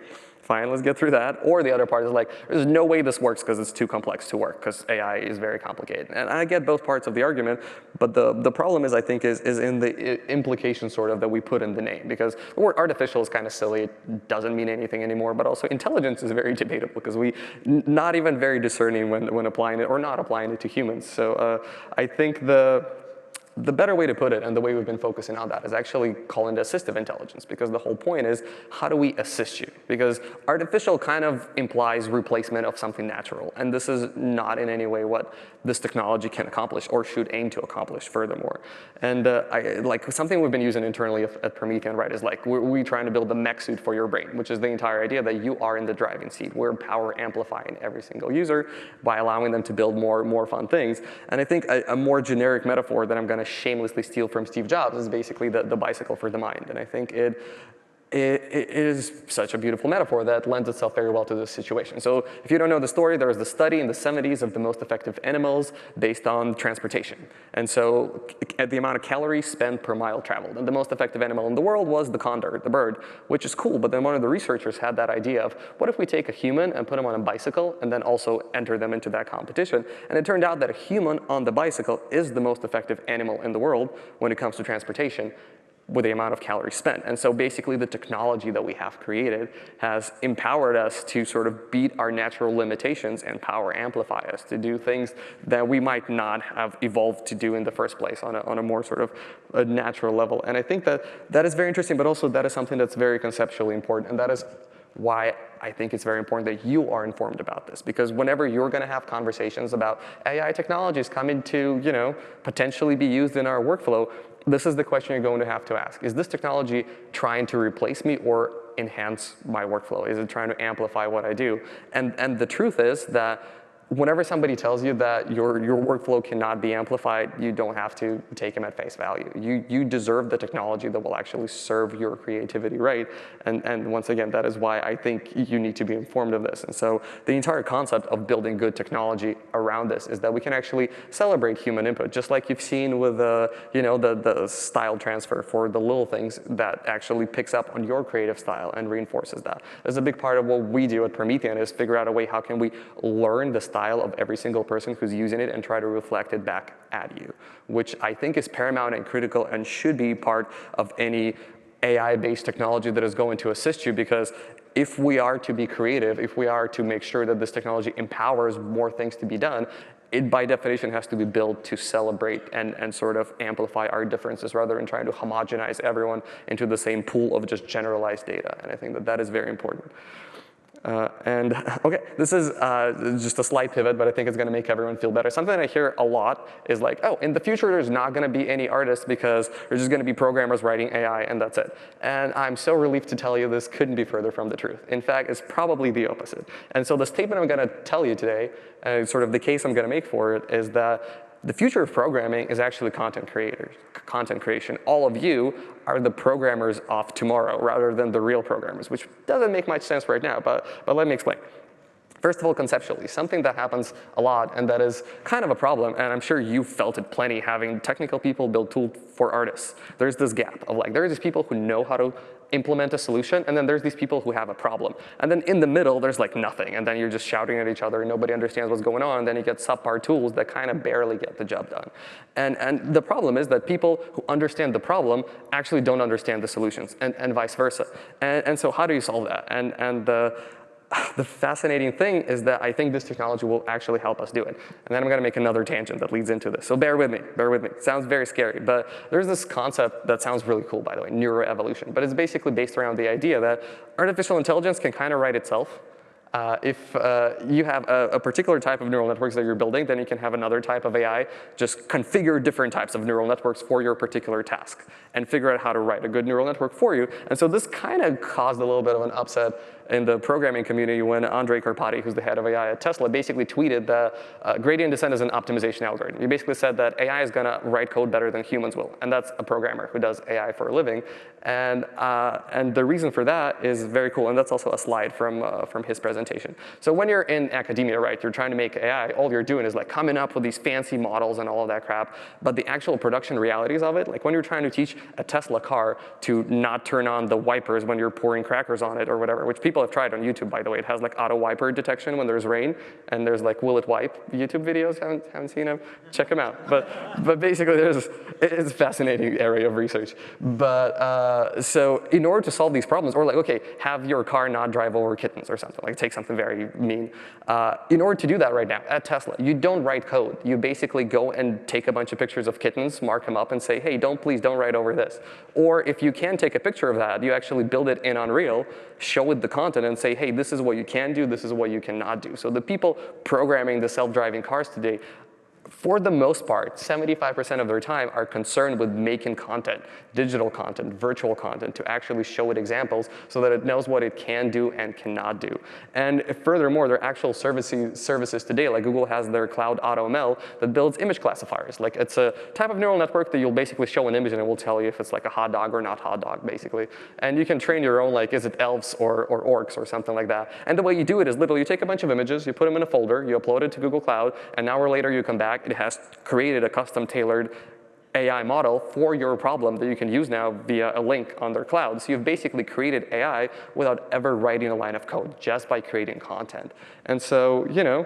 Fine, let's get through that. Or the other part is like, there's no way this works because it's too complex to work, because AI is very complicated. And I get both parts of the argument, but the problem is, I think, is in the implication sort of that we put in the name, because the word artificial is kind of silly. It doesn't mean anything anymore, but also intelligence is very debatable, because we not even very discerning when applying it or not applying it to humans. So I think the better way to put it, and the way we've been focusing on that, is actually calling it assistive intelligence, because the whole point is, how do we assist you? Because artificial kind of implies replacement of something natural, and this is not in any way what this technology can accomplish or should aim to accomplish furthermore. And like something we've been using internally at Promethean, right, is like we're trying to build the mech suit for your brain, which is the entire idea that you are in the driving seat. We're power amplifying every single user by allowing them to build more fun things. And I think a more generic metaphor that I'm going to shamelessly steal from Steve Jobs is basically the bicycle for the mind. And I think it is such a beautiful metaphor that lends itself very well to this situation. So if you don't know the story, there was the study in the 70s of the most effective animals based on transportation. And so at the amount of calories spent per mile traveled. And the most effective animal in the world was the condor, the bird, which is cool. But then one of the researchers had that idea of, what if we take a human and put him on a bicycle and then also enter them into that competition? And it turned out that a human on the bicycle is the most effective animal in the world when it comes to transportation, with the amount of calories spent. And so basically the technology that we have created has empowered us to sort of beat our natural limitations and power amplify us to do things that we might not have evolved to do in the first place on a more sort of a natural level. And I think that that is very interesting, but also that is something that's very conceptually important. And that is why I think it's very important that you are informed about this, because whenever you're going to have conversations about AI technologies coming to, potentially be used in our workflow, this is the question you're going to have to ask. Is this technology trying to replace me or enhance my workflow? Is it trying to amplify what I do? And the truth is that whenever somebody tells you that your workflow cannot be amplified, you don't have to take them at face value. You deserve the technology that will actually serve your creativity right. And once again, that is why I think you need to be informed of this. And so the entire concept of building good technology around this is that we can actually celebrate human input, just like you've seen with the style transfer for the little things that actually picks up on your creative style and reinforces that. There's a big part of what we do at Promethean is figure out a way how can we learn the style of every single person who's using it and try to reflect it back at you, which I think is paramount and critical and should be part of any AI-based technology that is going to assist you, because if we are to be creative, if we are to make sure that this technology empowers more things to be done, it by definition has to be built to celebrate and sort of amplify our differences rather than trying to homogenize everyone into the same pool of just generalized data. And I think that that is very important. Okay, this is just a slight pivot, but I think it's going to make everyone feel better. Something I hear a lot is like, oh, in the future there's not going to be any artists because there's just going to be programmers writing AI and that's it. And I'm so relieved to tell you this couldn't be further from the truth. In fact, it's probably the opposite. And so the statement I'm going to tell you today, sort of the case I'm going to make for it, is that the future of programming is actually content creation. All of you are the programmers of tomorrow rather than the real programmers, which doesn't make much sense right now, but let me explain. First of all, conceptually, something that happens a lot and that is kind of a problem, and I'm sure you've felt it plenty having technical people build tools for artists. There's this gap of like, there's these people who know how to implement a solution, and then there's these people who have a problem. And then in the middle, there's like nothing, and then you're just shouting at each other, and nobody understands what's going on, and then you get subpar tools that kind of barely get the job done. And the problem is that people who understand the problem actually don't understand the solutions, and vice versa. And so how do you solve that? And the fascinating thing is that I think this technology will actually help us do it. And then I'm going to make another tangent that leads into this. So bear with me, bear with me. It sounds very scary, but there's this concept that sounds really cool, by the way, neuroevolution. But it's basically based around the idea that artificial intelligence can kind of write itself. If you have a particular type of neural networks that you're building, then you can have another type of AI just configure different types of neural networks for your particular task and figure out how to write a good neural network for you. And so this kind of caused a little bit of an upset in the programming community when Andrej Karpathy, who's the head of AI at Tesla, basically tweeted that gradient descent is an optimization algorithm. He basically said that AI is going to write code better than humans will, and that's a programmer who does AI for a living. And the reason for that is very cool, and that's also a slide from his presentation. So when you're in academia, right, you're trying to make AI, all you're doing is like coming up with these fancy models and all of that crap, but the actual production realities of it, like when you're trying to teach a Tesla car to not turn on the wipers when you're pouring crackers on it or whatever, which people have tried on YouTube, by the way. It has like auto wiper detection when there's rain, and there's like will it wipe YouTube videos. Haven't seen them? Check them out. But basically, it's a fascinating area of research. But so in order to solve these problems, or like, okay, have your car not drive over kittens or something, like take something very mean. In order to do that right now at Tesla, you don't write code. You basically go and take a bunch of pictures of kittens, mark them up, and say, hey, please don't write over this. Or if you can take a picture of that, you actually build it in Unreal, show it the content, and say, hey, this is what you can do, this is what you cannot do. So the people programming the self-driving cars today for the most part, 75% of their time are concerned with making content, digital content, virtual content, to actually show it examples so that it knows what it can do and cannot do. And furthermore, there are actual services today, like Google has their Cloud AutoML that builds image classifiers. Like it's a type of neural network that you'll basically show an image and it will tell you if it's like a hot dog or not hot dog, basically. And you can train your own, like, is it elves or orcs or something like that. And the way you do it is literally you take a bunch of images, you put them in a folder, you upload it to Google Cloud, and an hour later you come back, it has created a custom tailored AI model for your problem that you can use now via a link on their cloud. So you've basically created AI without ever writing a line of code, just by creating content. And so, you know,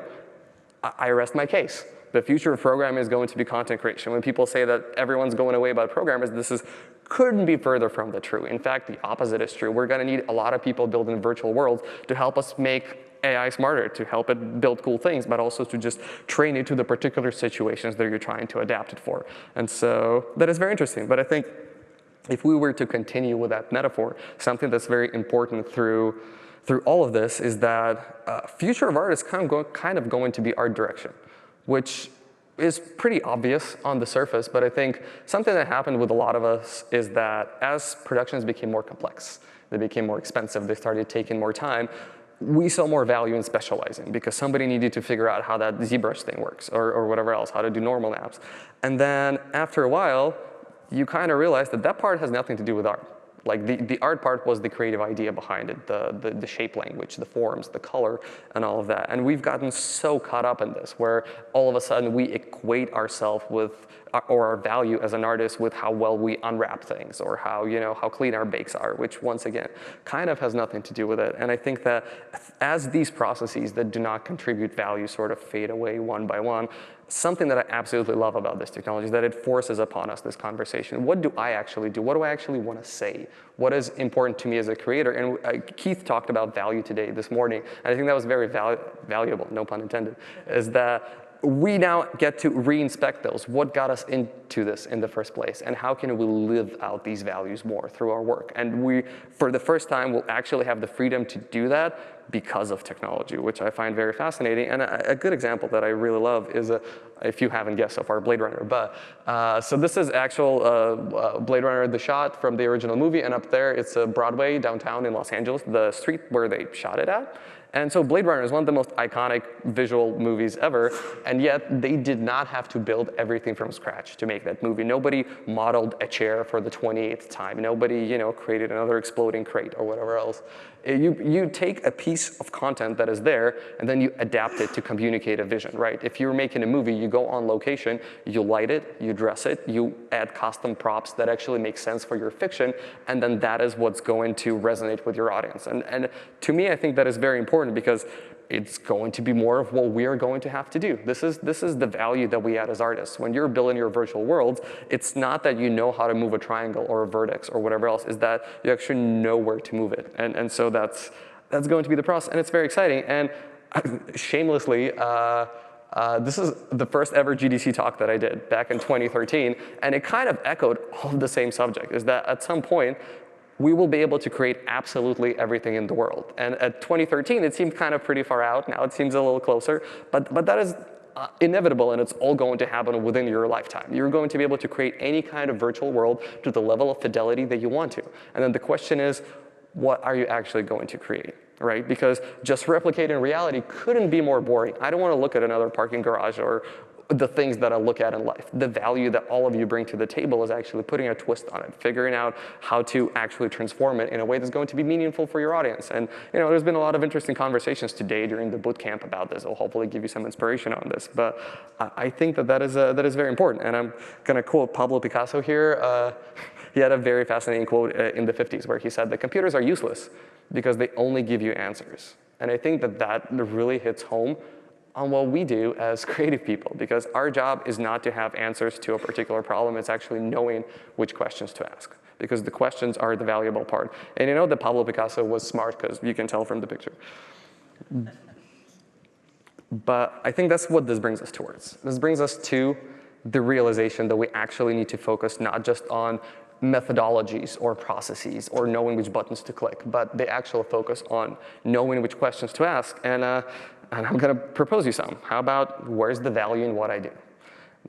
I rest my case. The future of programming is going to be content creation. When people say that everyone's going away about programmers, couldn't be further from the truth. In fact, the opposite is true. We're going to need a lot of people building virtual worlds to help us make AI smarter, to help it build cool things, but also to just train it to the particular situations that you're trying to adapt it for. And so that is very interesting. But I think if we were to continue with that metaphor, something that's very important through all of this is that future of art is kind of going to be art direction, which is pretty obvious on the surface, but I think something that happened with a lot of us is that as productions became more complex, they became more expensive, they started taking more time, we saw more value in specializing because somebody needed to figure out how that ZBrush thing works or whatever else, how to do normal maps. And then after a while, you kind of realize that that part has nothing to do with art. Like the art part was the creative idea behind it, the shape language, the forms, the color, and all of that. And we've gotten so caught up in this where all of a sudden we equate ourselves with, or our value as an artist with how well we unwrap things or how, you know, how clean our bakes are, which once again, kind of has nothing to do with it. And I think that as these processes that do not contribute value sort of fade away one by one, something that I absolutely love about this technology is that it forces upon us this conversation. What do I actually do? What do I actually want to say? What is important to me as a creator? And Keith talked about value today, this morning, and I think that was very valuable, no pun intended, is that we now get to re-inspect those. What got us into this in the first place? And how can we live out these values more through our work? And we, for the first time, will actually have the freedom to do that because of technology, which I find very fascinating. And a good example that I really love is, if you haven't guessed so far, Blade Runner. But so this is actual Blade Runner, the shot from the original movie. And up there, it's Broadway downtown in Los Angeles, the street where they shot it at. And so Blade Runner is one of the most iconic visual movies ever, and yet they did not have to build everything from scratch to make that movie. Nobody modeled a chair for the 28th time. Nobody, you know, created another exploding crate or whatever else. You take a piece of content that is there, and then you adapt it to communicate a vision, right? If you're making a movie, you go on location, you light it, you dress it, you add custom props that actually make sense for your fiction, and then that is what's going to resonate with your audience. And to me, I think that is very important because it's going to be more of what we are going to have to do. This is the value that we add as artists. When you're building your virtual worlds, it's not that you know how to move a triangle or a vertex or whatever else, is that you actually know where to move it. And so that's going to be the process, and it's very exciting. And shamelessly, this is the first ever GDC talk that I did back in 2013, and it kind of echoed all of the same subject, is that at some point, we will be able to create absolutely everything in the world. And at 2013, it seemed kind of pretty far out. Now it seems a little closer. But that is inevitable, and it's all going to happen within your lifetime. You're going to be able to create any kind of virtual world to the level of fidelity that you want to. And then the question is, what are you actually going to create? Right? Because just replicating reality couldn't be more boring. I don't want to look at another parking garage or the things that I look at in life. The value that all of you bring to the table is actually putting a twist on it, figuring out how to actually transform it in a way that's going to be meaningful for your audience. And you know, there's been a lot of interesting conversations today during the bootcamp about this. I'll hopefully give you some inspiration on this. But I think that is very important. And I'm going to quote Pablo Picasso here. He had a very fascinating quote in the 50s where he said, "The computers are useless because they only give you answers." And I think that really hits home on what we do as creative people, because our job is not to have answers to a particular problem. It's actually knowing which questions to ask, because the questions are the valuable part. And you know that Pablo Picasso was smart, because you can tell from the picture. But I think that's what this brings us towards. This brings us to the realization that we actually need to focus not just on methodologies or processes or knowing which buttons to click, but the actual focus on knowing which questions to ask. And I'm going to propose you some. How about, where's the value in what I do?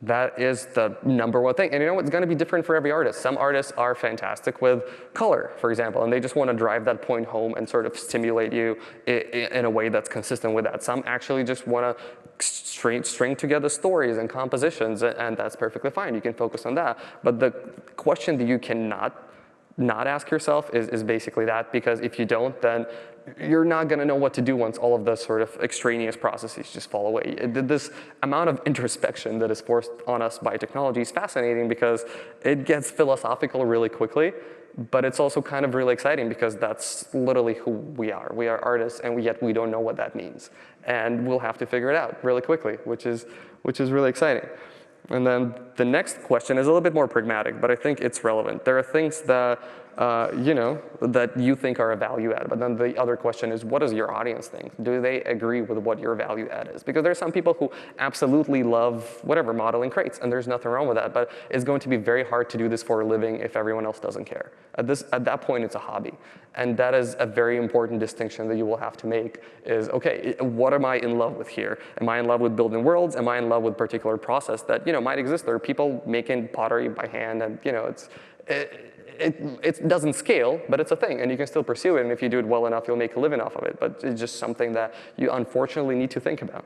That is the #1 thing. And you know, it's going to be different for every artist. Some artists are fantastic with color, for example, and they just want to drive that point home and sort of stimulate you in a way that's consistent with that. Some actually just want to string together stories and compositions, and that's perfectly fine. You can focus on that. But the question that you cannot not ask yourself is basically that, because if you don't, then you're not going to know what to do once all of the sort of extraneous processes just fall away. This amount of introspection that is forced on us by technology is fascinating because it gets philosophical really quickly, but it's also kind of really exciting because that's literally who we are. We are artists, and yet we don't know what that means. And we'll have to figure it out really quickly, which is really exciting. And then the next question is a little bit more pragmatic, but I think it's relevant. There are things that that you think are a value add, but then the other question is, what does your audience think? Do they agree with what your value add is? Because there are some people who absolutely love whatever, modeling crates, and there's nothing wrong with that, but it's going to be very hard to do this for a living if everyone else doesn't care. At that point, it's a hobby. And that is a very important distinction that you will have to make is, okay, what am I in love with here? Am I in love with building worlds? Am I in love with a particular process that might exist? There are people making pottery by hand, and it doesn't scale, but it's a thing, and you can still pursue it, and if you do it well enough, you'll make a living off of it, but it's just something that you unfortunately need to think about.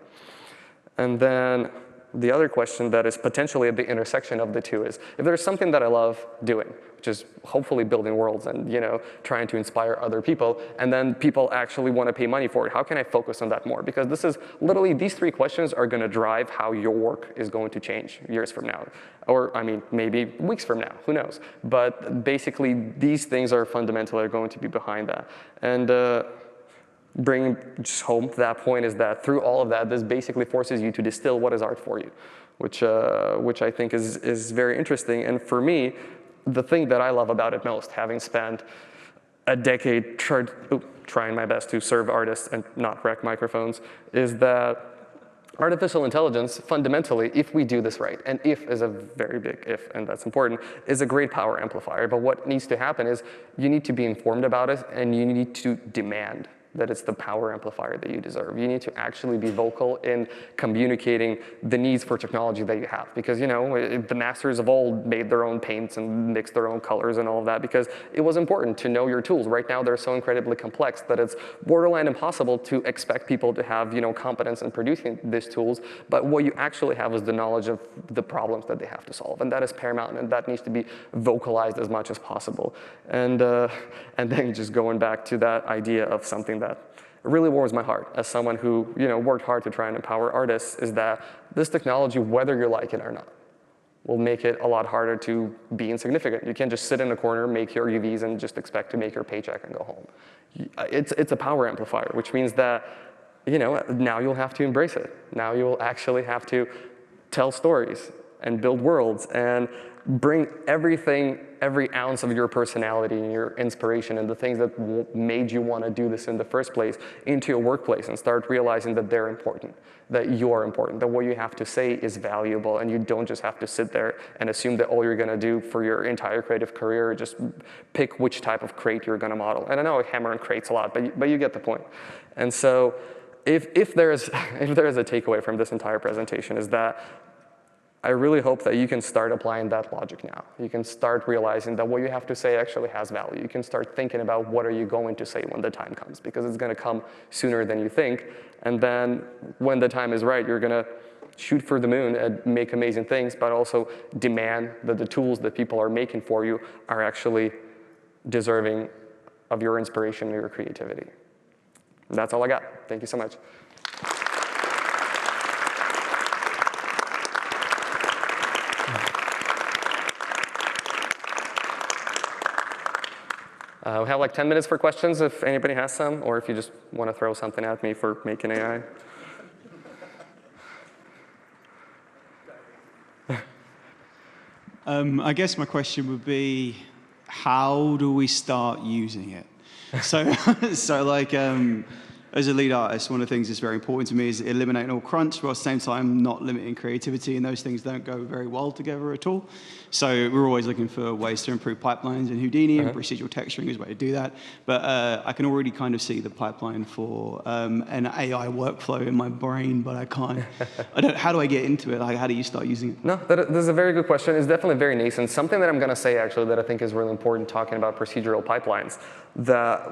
And then the other question that is potentially at the intersection of the two is, if there's something that I love doing, which is hopefully building worlds and trying to inspire other people, and then people actually want to pay money for it, how can I focus on that more? Because this is literally, these three questions are going to drive how your work is going to change years from now. Or, I mean, maybe weeks from now, who knows? But basically, these things are fundamentally going to be behind that. And bringing just home to that point is that through all of that, this basically forces you to distill what is art for you, which I think is very interesting. And for me, the thing that I love about it most, having spent a decade trying my best to serve artists and not wreck microphones, is that artificial intelligence, fundamentally, if we do this right, and if is a very big if, and that's important, is a great power amplifier. But what needs to happen is you need to be informed about it, and you need to demand that it's the power amplifier that you deserve. You need to actually be vocal in communicating the needs for technology that you have. Because the masters of old made their own paints and mixed their own colors and all of that because it was important to know your tools. Right now, they're so incredibly complex that it's borderline impossible to expect people to have competence in producing these tools. But what you actually have is the knowledge of the problems that they have to solve. And that is paramount, and that needs to be vocalized as much as possible. And then just going back to that idea of something that really warms my heart as someone who worked hard to try and empower artists, is that this technology, whether you like it or not, will make it a lot harder to be insignificant. You can't just sit in a corner, make your UVs, and just expect to make your paycheck and go home. It's a power amplifier, which means that now you'll have to embrace it. Now you will actually have to tell stories and build worlds and bring everything, every ounce of your personality and your inspiration and the things that made you want to do this in the first place into your workplace, and start realizing that they're important, that you are important, that what you have to say is valuable, and you don't just have to sit there and assume that all you're going to do for your entire creative career is just pick which type of crate you're going to model. And I know I hammer on crates a lot, but you get the point. And so if there is a takeaway from this entire presentation, is that I really hope that you can start applying that logic now. You can start realizing that what you have to say actually has value. You can start thinking about what are you going to say when the time comes, because it's going to come sooner than you think. And then when the time is right, you're going to shoot for the moon and make amazing things, but also demand that the tools that people are making for you are actually deserving of your inspiration and your creativity. And that's all I got. Thank you so much. We have like 10 minutes for questions if anybody has some, or if you just want to throw something at me for making AI. I guess my question would be, how do we start using it? So like, as a lead artist, one of the things that's very important to me is eliminating all crunch, while at the same time not limiting creativity, and those things don't go very well together at all. So we're always looking for ways to improve pipelines in Houdini, and procedural texturing is a way to do that. But I can already kind of see the pipeline for an AI workflow in my brain, but I can't. How do I get into it? Like, how do you start using it? No, that is a very good question. It's definitely very nascent. Something that I'm going to say, actually, that I think is really important talking about procedural pipelines,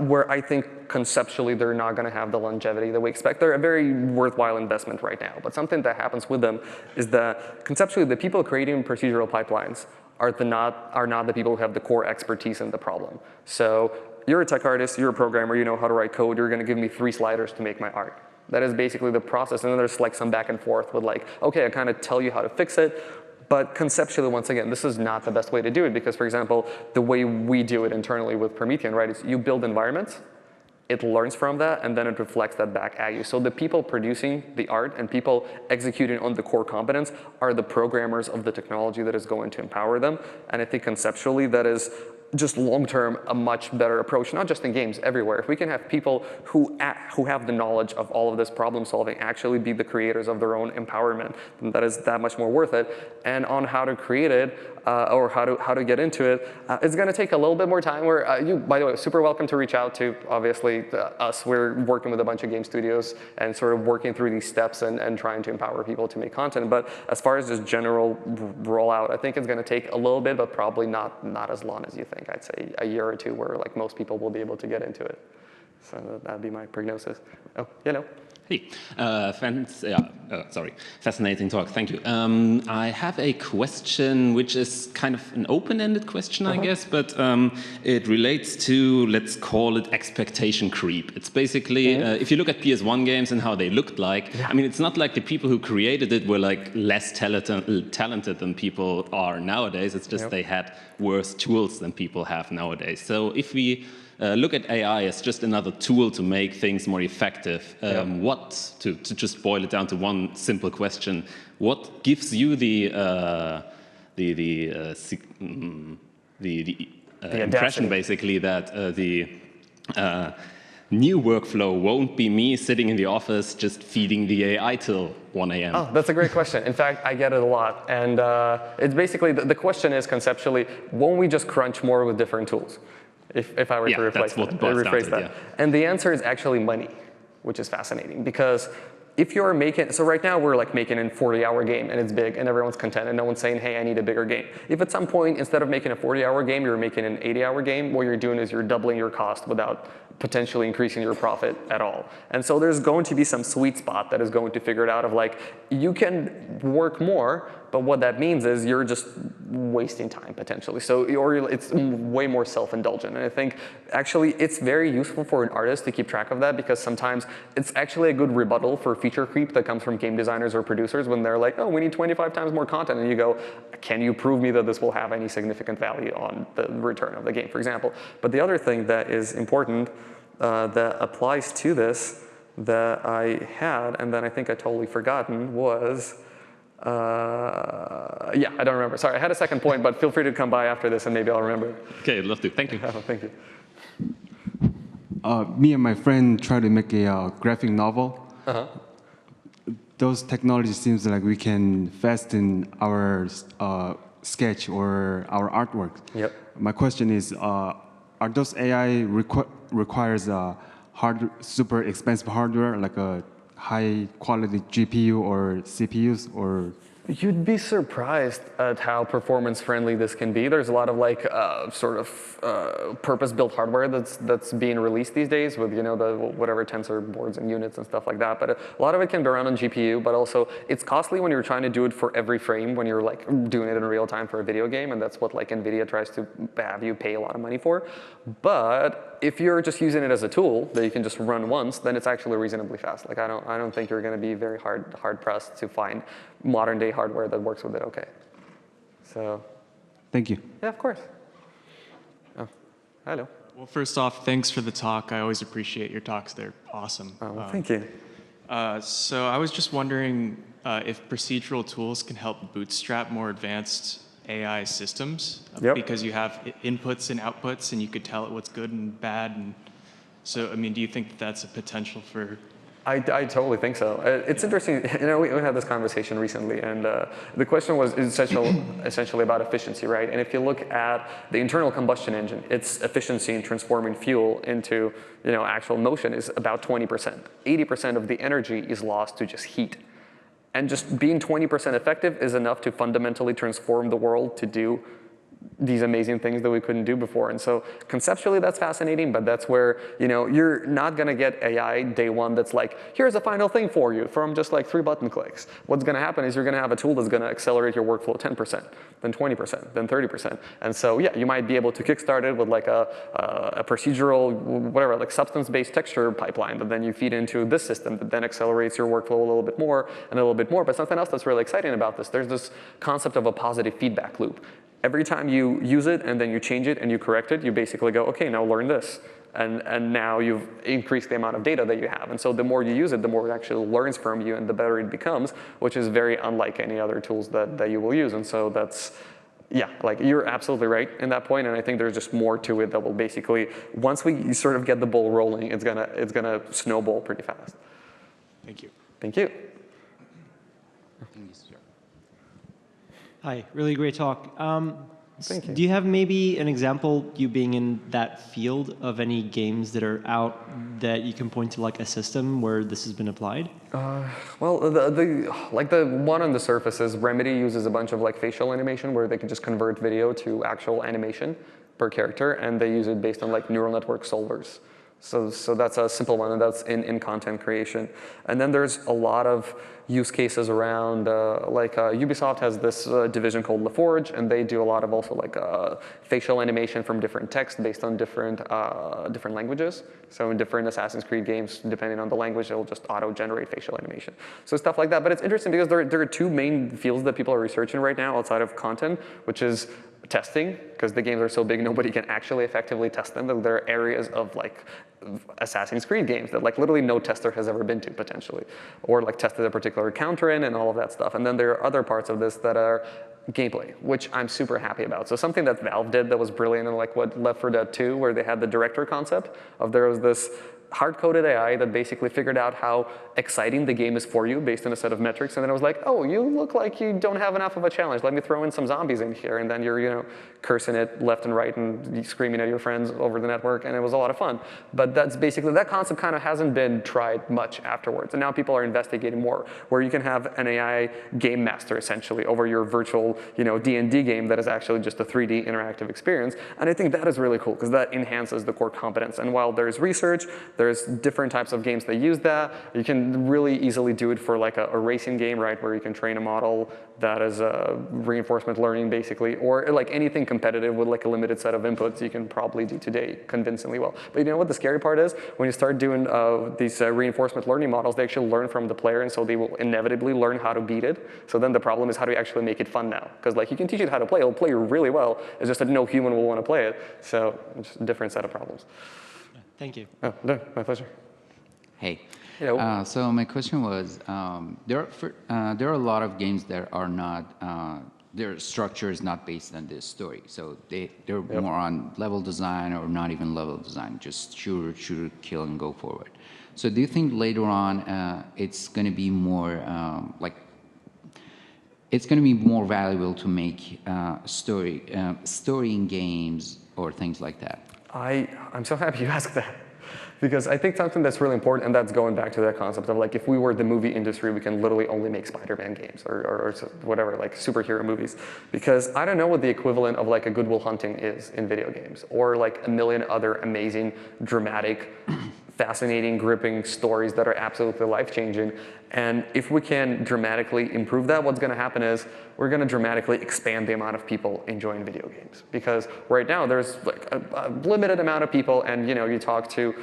where I think conceptually they're not going to have the longevity that we expect. They're a very worthwhile investment right now. But something that happens with them is that conceptually the people creating procedural pipelines are not the people who have the core expertise in the problem. So you're a tech artist, you're a programmer, you know how to write code, you're going to give me 3 sliders to make my art. That is basically the process. And then there's like some back and forth with like, okay, I kind of tell you how to fix it. But conceptually, once again, this is not the best way to do it because, for example, the way we do it internally with Promethean, right, is you build environments, it learns from that, and then it reflects that back at you. So the people producing the art and people executing on the core competence are the programmers of the technology that is going to empower them. And I think conceptually that is just long-term a much better approach, not just in games, everywhere. If we can have people who have the knowledge of all of this problem solving actually be the creators of their own empowerment, then that is that much more worth it. And on how to create it, or how to get into it, it's going to take a little bit more time. You, by the way, super welcome to reach out to, obviously, us. We're working with a bunch of game studios and sort of working through these steps and trying to empower people to make content. But as far as just general rollout, I think it's going to take a little bit, but probably not as long as you think. I'd say a year or 2 where like most people will be able to get into it. So that'd be my prognosis. Oh, Hey, fascinating talk, thank you. I have a question which is kind of an open-ended question, I guess, but it relates to, let's call it expectation creep. It's basically, if you look at PS1 games and how they looked like, I mean, it's not like the people who created it were like less talented than people are nowadays, it's just they had worse tools than people have nowadays. So if we look at AI as just another tool to make things more effective. To just boil it down to one simple question, what gives you the impression, basically, that the new workflow won't be me sitting in the office just feeding the AI till 1 a.m.? Oh, that's a great question. In fact, I get it a lot. And it's basically, the question is conceptually, won't we just crunch more with different tools? If I were to rephrase that. And the answer is actually money, which is fascinating because if you're making, so right now we're like making a 40-hour game and it's big and everyone's content and no one's saying, hey, I need a bigger game. If at some point, instead of making a 40-hour game, you're making an 80-hour game, what you're doing is you're doubling your cost without potentially increasing your profit at all. And so there's going to be some sweet spot that is going to figure it out of like, you can work more, but what that means is you're just wasting time potentially. So, or it's way more self-indulgent. And I think actually it's very useful for an artist to keep track of that because sometimes it's actually a good rebuttal for feature creep that comes from game designers or producers when they're like, oh, we need 25 times more content. And you go, can you prove me that this will have any significant value on the return of the game, for example? But the other thing that is important that applies to this that I had, and then I think I totally forgotten, was, I don't remember. Sorry, I had a second point, but feel free to come by after this and maybe I'll remember. Okay, I'd love to. Thank you. Oh, thank you. Me and my friend tried to make a graphic novel. Those technologies seems like we can fasten our sketch or our artwork. Yep. My question is, are those AI requires super expensive hardware, like a high quality GPU or CPUs, or? You'd be surprised at how performance friendly this can be. There's a lot of like purpose-built hardware that's being released these days with the whatever tensor boards and units and stuff like that. But a lot of it can be run on GPU, but also it's costly when you're trying to do it for every frame when you're like doing it in real time for a video game, and that's what like NVIDIA tries to have you pay a lot of money for. But if you're just using it as a tool that you can just run once, then it's actually reasonably fast. Like I don't think you're going to be very hard pressed to find modern day hardware that works with it okay. So. Thank you. Yeah, of course. Oh, hello. Well, first off, thanks for the talk. I always appreciate your talks. They're awesome. Oh, well, thank you. So I was just wondering if procedural tools can help bootstrap more advanced AI systems, because you have inputs and outputs, and you could tell it what's good and bad. And So, I mean, do you think that that's a potential for? I totally think so. It's interesting, we had this conversation recently, and the question was essentially about efficiency, right? And if you look at the internal combustion engine, its efficiency in transforming fuel into actual motion is about 20%. 80% of the energy is lost to just heat. And just being 20% effective is enough to fundamentally transform the world to do these amazing things that we couldn't do before. And so conceptually that's fascinating, but that's where you're not gonna get AI day one that's like, here's a final thing for you from just like 3 button clicks. What's gonna happen is you're gonna have a tool that's gonna accelerate your workflow 10%, then 20%, then 30%. And so yeah, you might be able to kickstart it with like a procedural, whatever, like substance-based texture pipeline that then you feed into this system that then accelerates your workflow a little bit more and a little bit more. But something else that's really exciting about this, there's this concept of a positive feedback loop. Every time you use it and then you change it and you correct it, you basically go, okay, now learn this. And now you've increased the amount of data that you have. And so the more you use it, the more it actually learns from you and the better it becomes, which is very unlike any other tools that you will use. And so that's, yeah, like you're absolutely right in that point. And I think there's just more to it that will basically, once we sort of get the ball rolling, it's gonna snowball pretty fast. Thank you. Thank you. Hi, really great talk. Thank you. Do you have maybe an example, you being in that field, of any games that are out that you can point to like a system where this has been applied? Well, the one on the surface is Remedy uses a bunch of like facial animation where they can just convert video to actual animation per character, and they use it based on like neural network solvers. So that's a simple one, and that's in content creation. And then there's a lot of use cases around, Ubisoft has this division called LaForge, and they do a lot of also like facial animation from different text based on different languages. So in different Assassin's Creed games, depending on the language, it will just auto-generate facial animation. So stuff like that. But it's interesting because there are 2 main fields that people are researching right now outside of content, which is testing, because the games are so big, nobody can actually effectively test them. There are areas of like Assassin's Creed games that like literally no tester has ever been to potentially, or like tested a particular counter in and all of that stuff. And then there are other parts of this that are gameplay, which I'm super happy about. So something that Valve did that was brilliant in like what Left 4 Dead 2, where they had the director concept of there was this hard-coded AI that basically figured out how exciting the game is for you based on a set of metrics, and then it was like, oh, you look like you don't have enough of a challenge. Let me throw in some zombies in here, and then you're cursing it left and right and screaming at your friends over the network, and it was a lot of fun. But that's basically, that concept kind of hasn't been tried much afterwards, and now people are investigating more, where you can have an AI game master essentially over your virtual D&D game that is actually just a 3D interactive experience, and I think that is really cool because that enhances the core competence. And while there's research, there's different types of games that use that. You can really easily do it for like a racing game, right, where you can train a model that is reinforcement learning basically, or like anything competitive with like a limited set of inputs you can probably do today convincingly well. But you know what the scary part is? When you start doing these reinforcement learning models, they actually learn from the player, and so they will inevitably learn how to beat it. So then the problem is how do you actually make it fun now? Because like you can teach it how to play, it'll play really well. It's just that no human will want to play it. So it's a different set of problems. Thank you. Oh, no, my pleasure. Hey. Hello. So my question was, there are a lot of games that are not, their structure is not based on this story. So they're more on level design or not even level design, just shoot, kill, and go forward. So do you think later on it's going to be more it's going to be more valuable to make story in games or things like that? I'm so happy you asked that, because I think something that's really important, and that's going back to that concept of like, if we were the movie industry, we can literally only make Spider-Man games or whatever, like superhero movies, because I don't know what the equivalent of like a Good Will Hunting is in video games, or like a million other amazing, dramatic, fascinating, gripping stories that are absolutely life-changing. And if we can dramatically improve that, what's going to happen is we're going to dramatically expand the amount of people enjoying video games. Because right now there's like a limited amount of people, and you talk to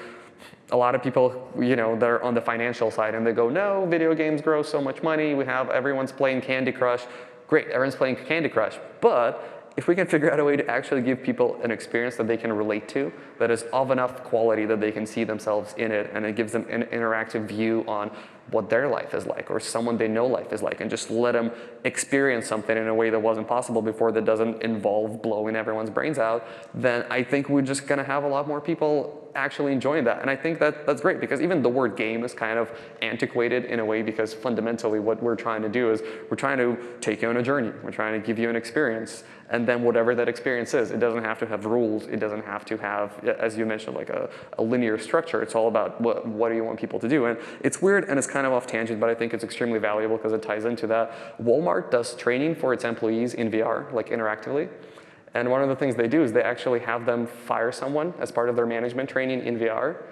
a lot of people that are on the financial side, and they go, no, video games grow so much money. Everyone's playing Candy Crush. Great, everyone's playing Candy Crush. But if we can figure out a way to actually give people an experience that they can relate to, that is of enough quality that they can see themselves in it, and it gives them an interactive view on what their life is like, or someone they know life is like, and just let them experience something in a way that wasn't possible before, that doesn't involve blowing everyone's brains out, then I think we're just gonna have a lot more people actually enjoying that. And I think that's great, because even the word game is kind of antiquated in a way, because fundamentally what we're trying to do is we're trying to take you on a journey. We're trying to give you an experience. And then whatever that experience is, it doesn't have to have rules. It doesn't have to have, as you mentioned, like a linear structure. It's all about what do you want people to do. And it's weird and it's kind of off tangent, but I think it's extremely valuable because it ties into that. Walmart does training for its employees in VR, like interactively. And one of the things they do is they actually have them fire someone as part of their management training in VR.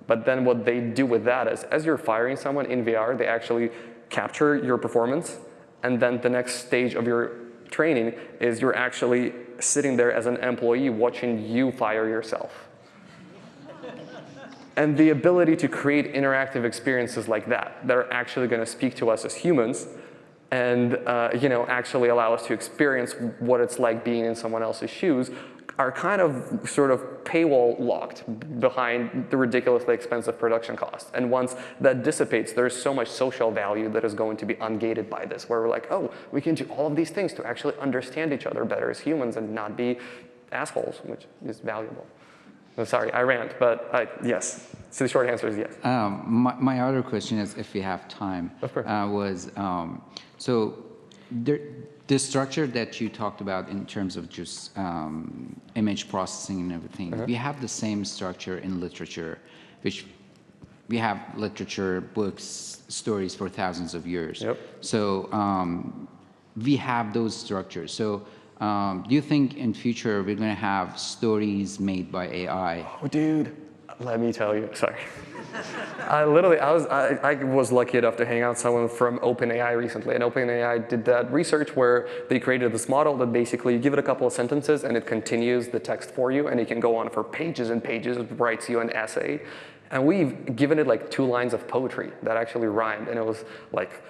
But then what they do with that is, as you're firing someone in VR, they actually capture your performance. And then the next stage of your training is you're actually sitting there as an employee watching you fire yourself. And the ability to create interactive experiences like that are actually going to speak to us as humans, and actually allow us to experience what it's like being in someone else's shoes, are kind of sort of paywall locked behind the ridiculously expensive production costs. And once that dissipates, there's so much social value that is going to be ungated by this, where we're like, oh, we can do all of these things to actually understand each other better as humans and not be assholes, which is valuable. I'm sorry, I rant, but yes. So the short answer is yes. My other question is, if we have time, of course. Was the structure that you talked about in terms of just image processing and everything, we have the same structure in literature, which we have literature, books, stories for thousands of years. Yep. So we have those structures. So do you think in future we're going to have stories made by AI? Oh, dude, let me tell you, sorry. I was lucky enough to hang out with someone from OpenAI recently, and OpenAI did that research where they created this model that basically you give it a couple of sentences and it continues the text for you, and it can go on for pages and pages, it writes you an essay. And we've given it like 2 lines of poetry that actually rhymed, and it was like,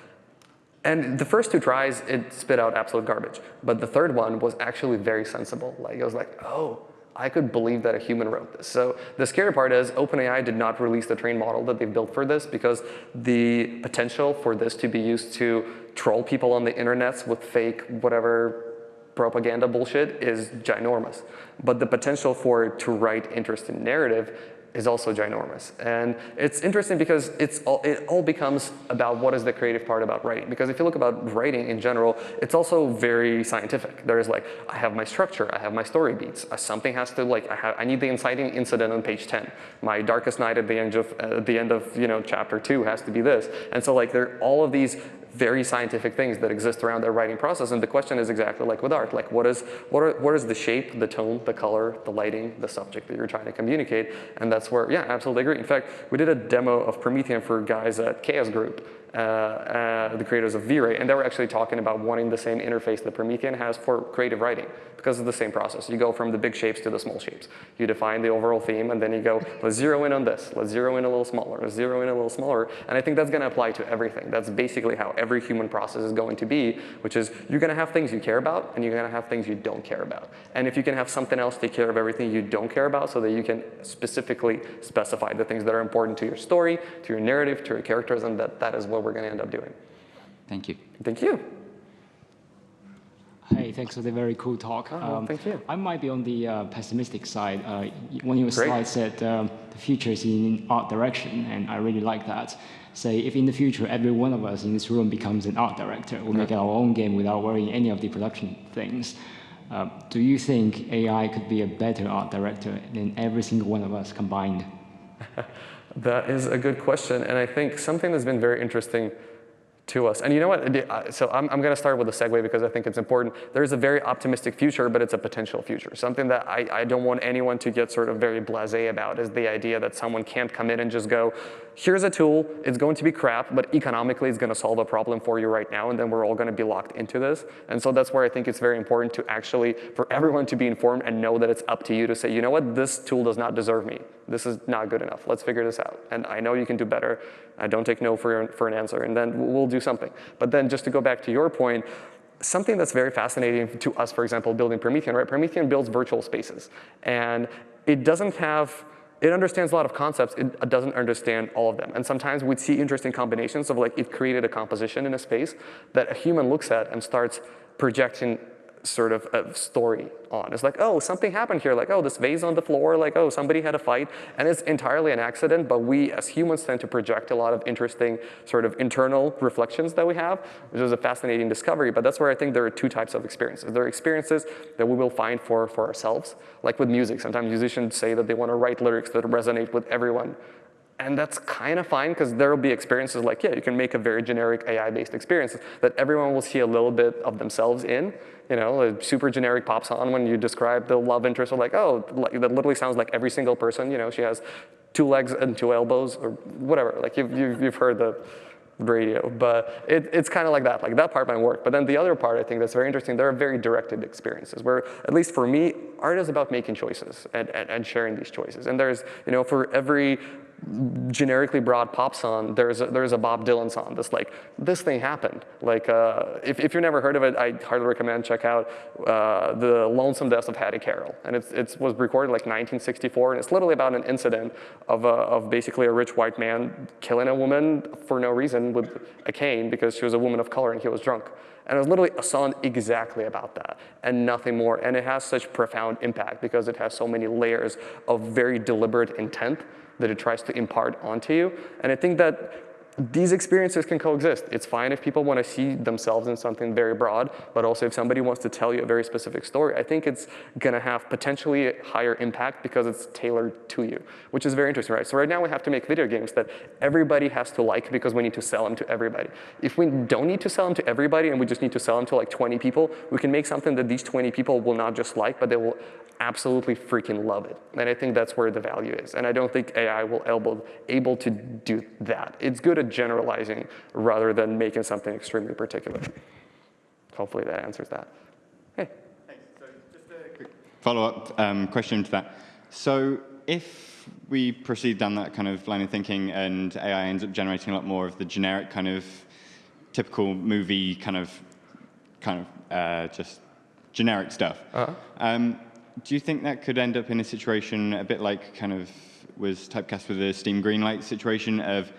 and the first 2 tries, it spit out absolute garbage. But the third one was actually very sensible. Like, it was like, oh, I could believe that a human wrote this. So the scary part is OpenAI did not release the trained model that they've built for this, because the potential for this to be used to troll people on the internets with fake whatever propaganda bullshit is ginormous. But the potential for it to write interesting narrative is also ginormous. And it's interesting because it all becomes about what is the creative part about writing. Because if you look about writing in general, it's also very scientific. There is like, I have my structure, I have my story beats. Something has to I need the inciting incident on page 10. My darkest night at the end of chapter 2 has to be this. And so like there are all of these very scientific things that exist around their writing process. And the question is exactly like with art, like what is the shape, the tone, the color, the lighting, the subject that you're trying to communicate? And that's where, yeah, absolutely agree. In fact, we did a demo of Promethean for guys at Chaos Group, the creators of V-Ray, and they were actually talking about wanting the same interface that Promethean has for creative writing, because of the same process. You go from the big shapes to the small shapes. You define the overall theme, and then you go, let's zero in on this. Let's zero in a little smaller. Let's zero in a little smaller. And I think that's going to apply to everything. That's basically how every human process is going to be, which is you're going to have things you care about, and you're going to have things you don't care about. And if you can have something else take care of everything you don't care about, so that you can specifically specify the things that are important to your story, to your narrative, to your characters, and that is what we're going to end up doing. Thank you. Thank you. Hey, thanks for the very cool talk. Thank you. I might be on the pessimistic side. One of your slides said the future is in art direction, and I really like that. Say, if in the future every one of us in this room becomes an art director, we'll make our own game without worrying any of the production things. Do you think AI could be a better art director than every single one of us combined? That is a good question, and I think something that's been very interesting to us. And you know what? So I'm going to start with a segue because I think it's important. There's a very optimistic future, but it's a potential future. Something that I don't want anyone to get sort of very blasé about is the idea that someone can't come in and just go, here's a tool, it's going to be crap, but economically it's going to solve a problem for you right now, and then we're all going to be locked into this. And so that's where I think it's very important to actually, for everyone to be informed and know that it's up to you to say, you know what, this tool does not deserve me. This is not good enough. Let's figure this out. And I know you can do better. I don't take no for an answer, and then we'll do something. But then just to go back to your point, something that's very fascinating to us, for example, building Promethean, right? Promethean builds virtual spaces. And it doesn't have it understands a lot of concepts, it doesn't understand all of them. And sometimes we'd see interesting combinations of like, it created a composition in a space that a human looks at and starts projecting sort of a story on. It's like, oh, something happened here, like, oh, this vase on the floor, like, oh, somebody had a fight, and it's entirely an accident, but we as humans tend to project a lot of interesting sort of internal reflections that we have, which is a fascinating discovery, but that's where I think there are two types of experiences. There are experiences that we will find for ourselves, like with music. Sometimes musicians say that they want to write lyrics that resonate with everyone. And that's kind of fine, because there will be experiences like, yeah, you can make a very generic AI-based experience that everyone will see a little bit of themselves in. You know, a super generic pop song when you describe the love interest, or like, oh, like, that literally sounds like every single person. You know, she has 2 legs and 2 elbows, or whatever. Like you've heard the radio, but it's kind of like that. Like that part might work. But then the other part, I think that's very interesting, there are very directed experiences where, at least for me, art is about making choices and sharing these choices. And there's, you know, for every generically broad pop song, there's a Bob Dylan song that's like, this thing happened. Like, if you've never heard of it, I highly recommend check out The Lonesome Death of Hattie Carroll. And it was recorded like 1964, and it's literally about an incident of basically a rich white man killing a woman for no reason with a cane because she was a woman of color and he was drunk. And it was literally a song exactly about that and nothing more. And it has such profound impact because it has so many layers of very deliberate intent that it tries to impart onto you. And I think that these experiences can coexist. It's fine if people want to see themselves in something very broad, but also if somebody wants to tell you a very specific story, I think it's going to have potentially higher impact because it's tailored to you, which is very interesting, right? So right now we have to make video games that everybody has to like because we need to sell them to everybody. If we don't need to sell them to everybody and we just need to sell them to like 20 people, we can make something that these 20 people will not just like, but they will absolutely freaking love it. And I think that's where the value is. And I don't think AI will able to do that. It's good at generalizing rather than making something extremely particular. Hopefully that answers that. Hey. Thanks. So just a quick follow-up question to that. So if we proceed down that kind of line of thinking and AI ends up generating a lot more of the generic kind of typical movie kind of just generic stuff, do you think that could end up in a situation a bit like kind of was typecast with the Steam Greenlight situation of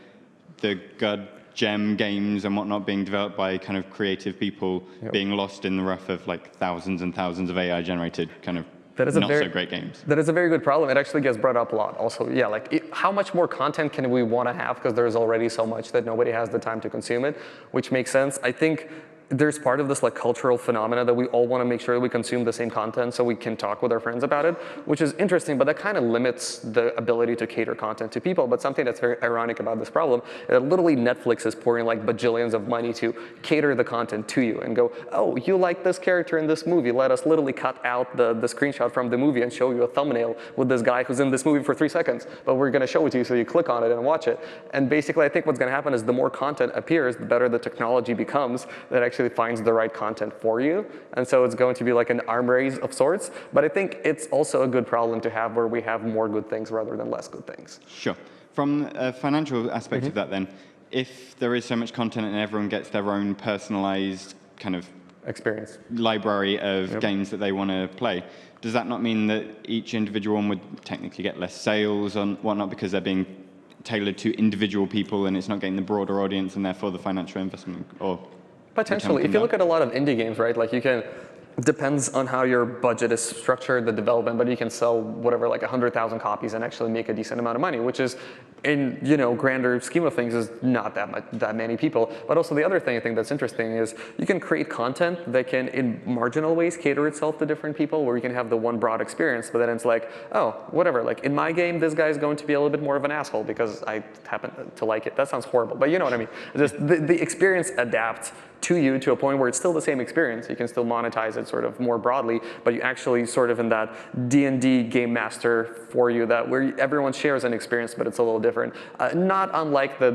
the God gem games and whatnot being developed by kind of creative people being lost in the rough of like thousands and thousands of AI generated kind of not so great games? That is a very good problem. It actually gets brought up a lot. Also, yeah, like how much more content can we want to have because there's already so much that nobody has the time to consume it, which makes sense. I think there's part of this like cultural phenomena that we all want to make sure that we consume the same content so we can talk with our friends about it, which is interesting, but that kind of limits the ability to cater content to people. But something that's very ironic about this problem is that literally Netflix is pouring like bajillions of money to cater the content to you and go, oh, you like this character in this movie, let us literally cut out the screenshot from the movie and show you a thumbnail with this guy who's in this movie for 3 seconds, but we're going to show it to you so you click on it and watch it. And basically I think what's going to happen is the more content appears, the better the technology becomes that actually finds the right content for you. And so it's going to be like an arm race of sorts. But I think it's also a good problem to have where we have more good things rather than less good things. Sure. From a financial aspect of that then, if there is so much content and everyone gets their own personalized kind of experience library of games that they want to play, does that not mean that each individual one would technically get less sales and whatnot because they're being tailored to individual people and it's not getting the broader audience and therefore the financial investment or potentially. If you look at a lot of indie games, right, like you can, depends on how your budget is structured, the development, but you can sell whatever, like 100,000 copies and actually make a decent amount of money, which is, in grander scheme of things, is not that many people. But also the other thing I think that's interesting is you can create content that can, in marginal ways, cater itself to different people, where you can have the one broad experience, but then it's like, oh, whatever, like in my game, this guy's going to be a little bit more of an asshole because I happen to like it. That sounds horrible, but you know what I mean. Just the experience adapts to you to a point where it's still the same experience. You can still monetize it sort of more broadly, but you actually sort of in that D&D game master for you that where everyone shares an experience, but it's a little different. Not unlike the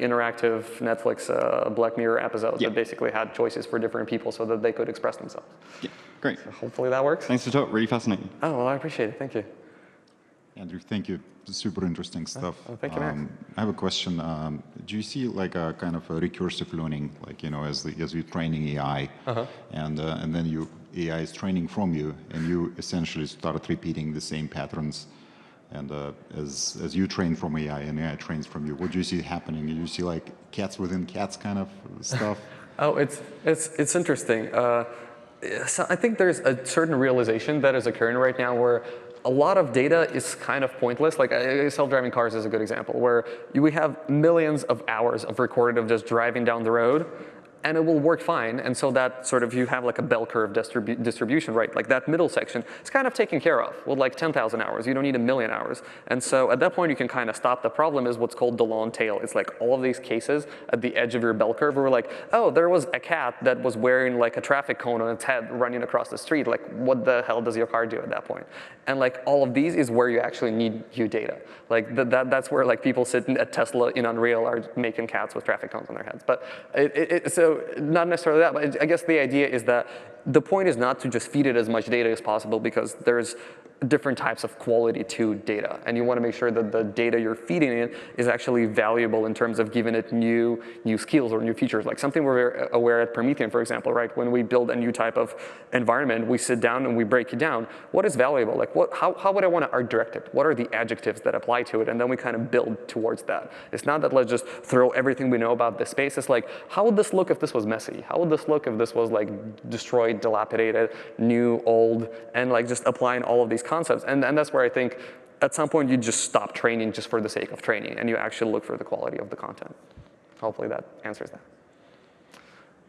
interactive Netflix Black Mirror episode that basically had choices for different people so that they could express themselves. Yeah, great. So hopefully that works. Thanks for the talk, really fascinating. Oh, well, I appreciate it, thank you. Andrew, thank you. Super interesting stuff. Oh, thank you, Max. I have a question. Do you see like a kind of a recursive learning, like as you're training AI, and then AI is training from you, and you essentially start repeating the same patterns And as you train from AI and AI trains from you, what do you see happening? Do you see like cats within cats kind of stuff? Oh, it's interesting. So I think there's a certain realization that is occurring right now where a lot of data is kind of pointless. Like self-driving cars is a good example, where we have millions of hours of recorded of just driving down the road, and it will work fine. And so that sort of, you have like a bell curve distribution, right? Like that middle section is kind of taken care of with like 10,000 hours. You don't need 1,000,000 hours. And so at that point, you can kind of stop. The problem is what's called the long tail. It's like all of these cases at the edge of your bell curve where we're like, oh, there was a cat that was wearing like a traffic cone on its head running across the street. Like, what the hell does your car do at that point? And like all of these is where you actually need your data. Like that's where like people sitting at Tesla in Unreal are making cats with traffic cones on their heads. But so not necessarily that, but I guess the idea is that the point is not to just feed it as much data as possible, because there's different types of quality to data. And you want to make sure that the data you're feeding it is actually valuable in terms of giving it new skills or new features. Like something we're aware at Promethean, for example, right? When we build a new type of environment, we sit down and we break it down. What is valuable? Like how would I want to art direct it? What are the adjectives that apply to it? And then we kind of build towards that. It's not that let's just throw everything we know about this space. It's like, how would this look if this was messy? How would this look if this was like destroyed, dilapidated, new, old, and like just applying all of these concepts. And that's where I think at some point you just stop training just for the sake of training, and you actually look for the quality of the content. Hopefully that answers that.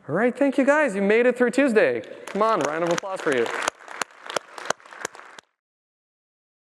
All right, thank you guys. You made it through Tuesday. Come on, round of applause for you.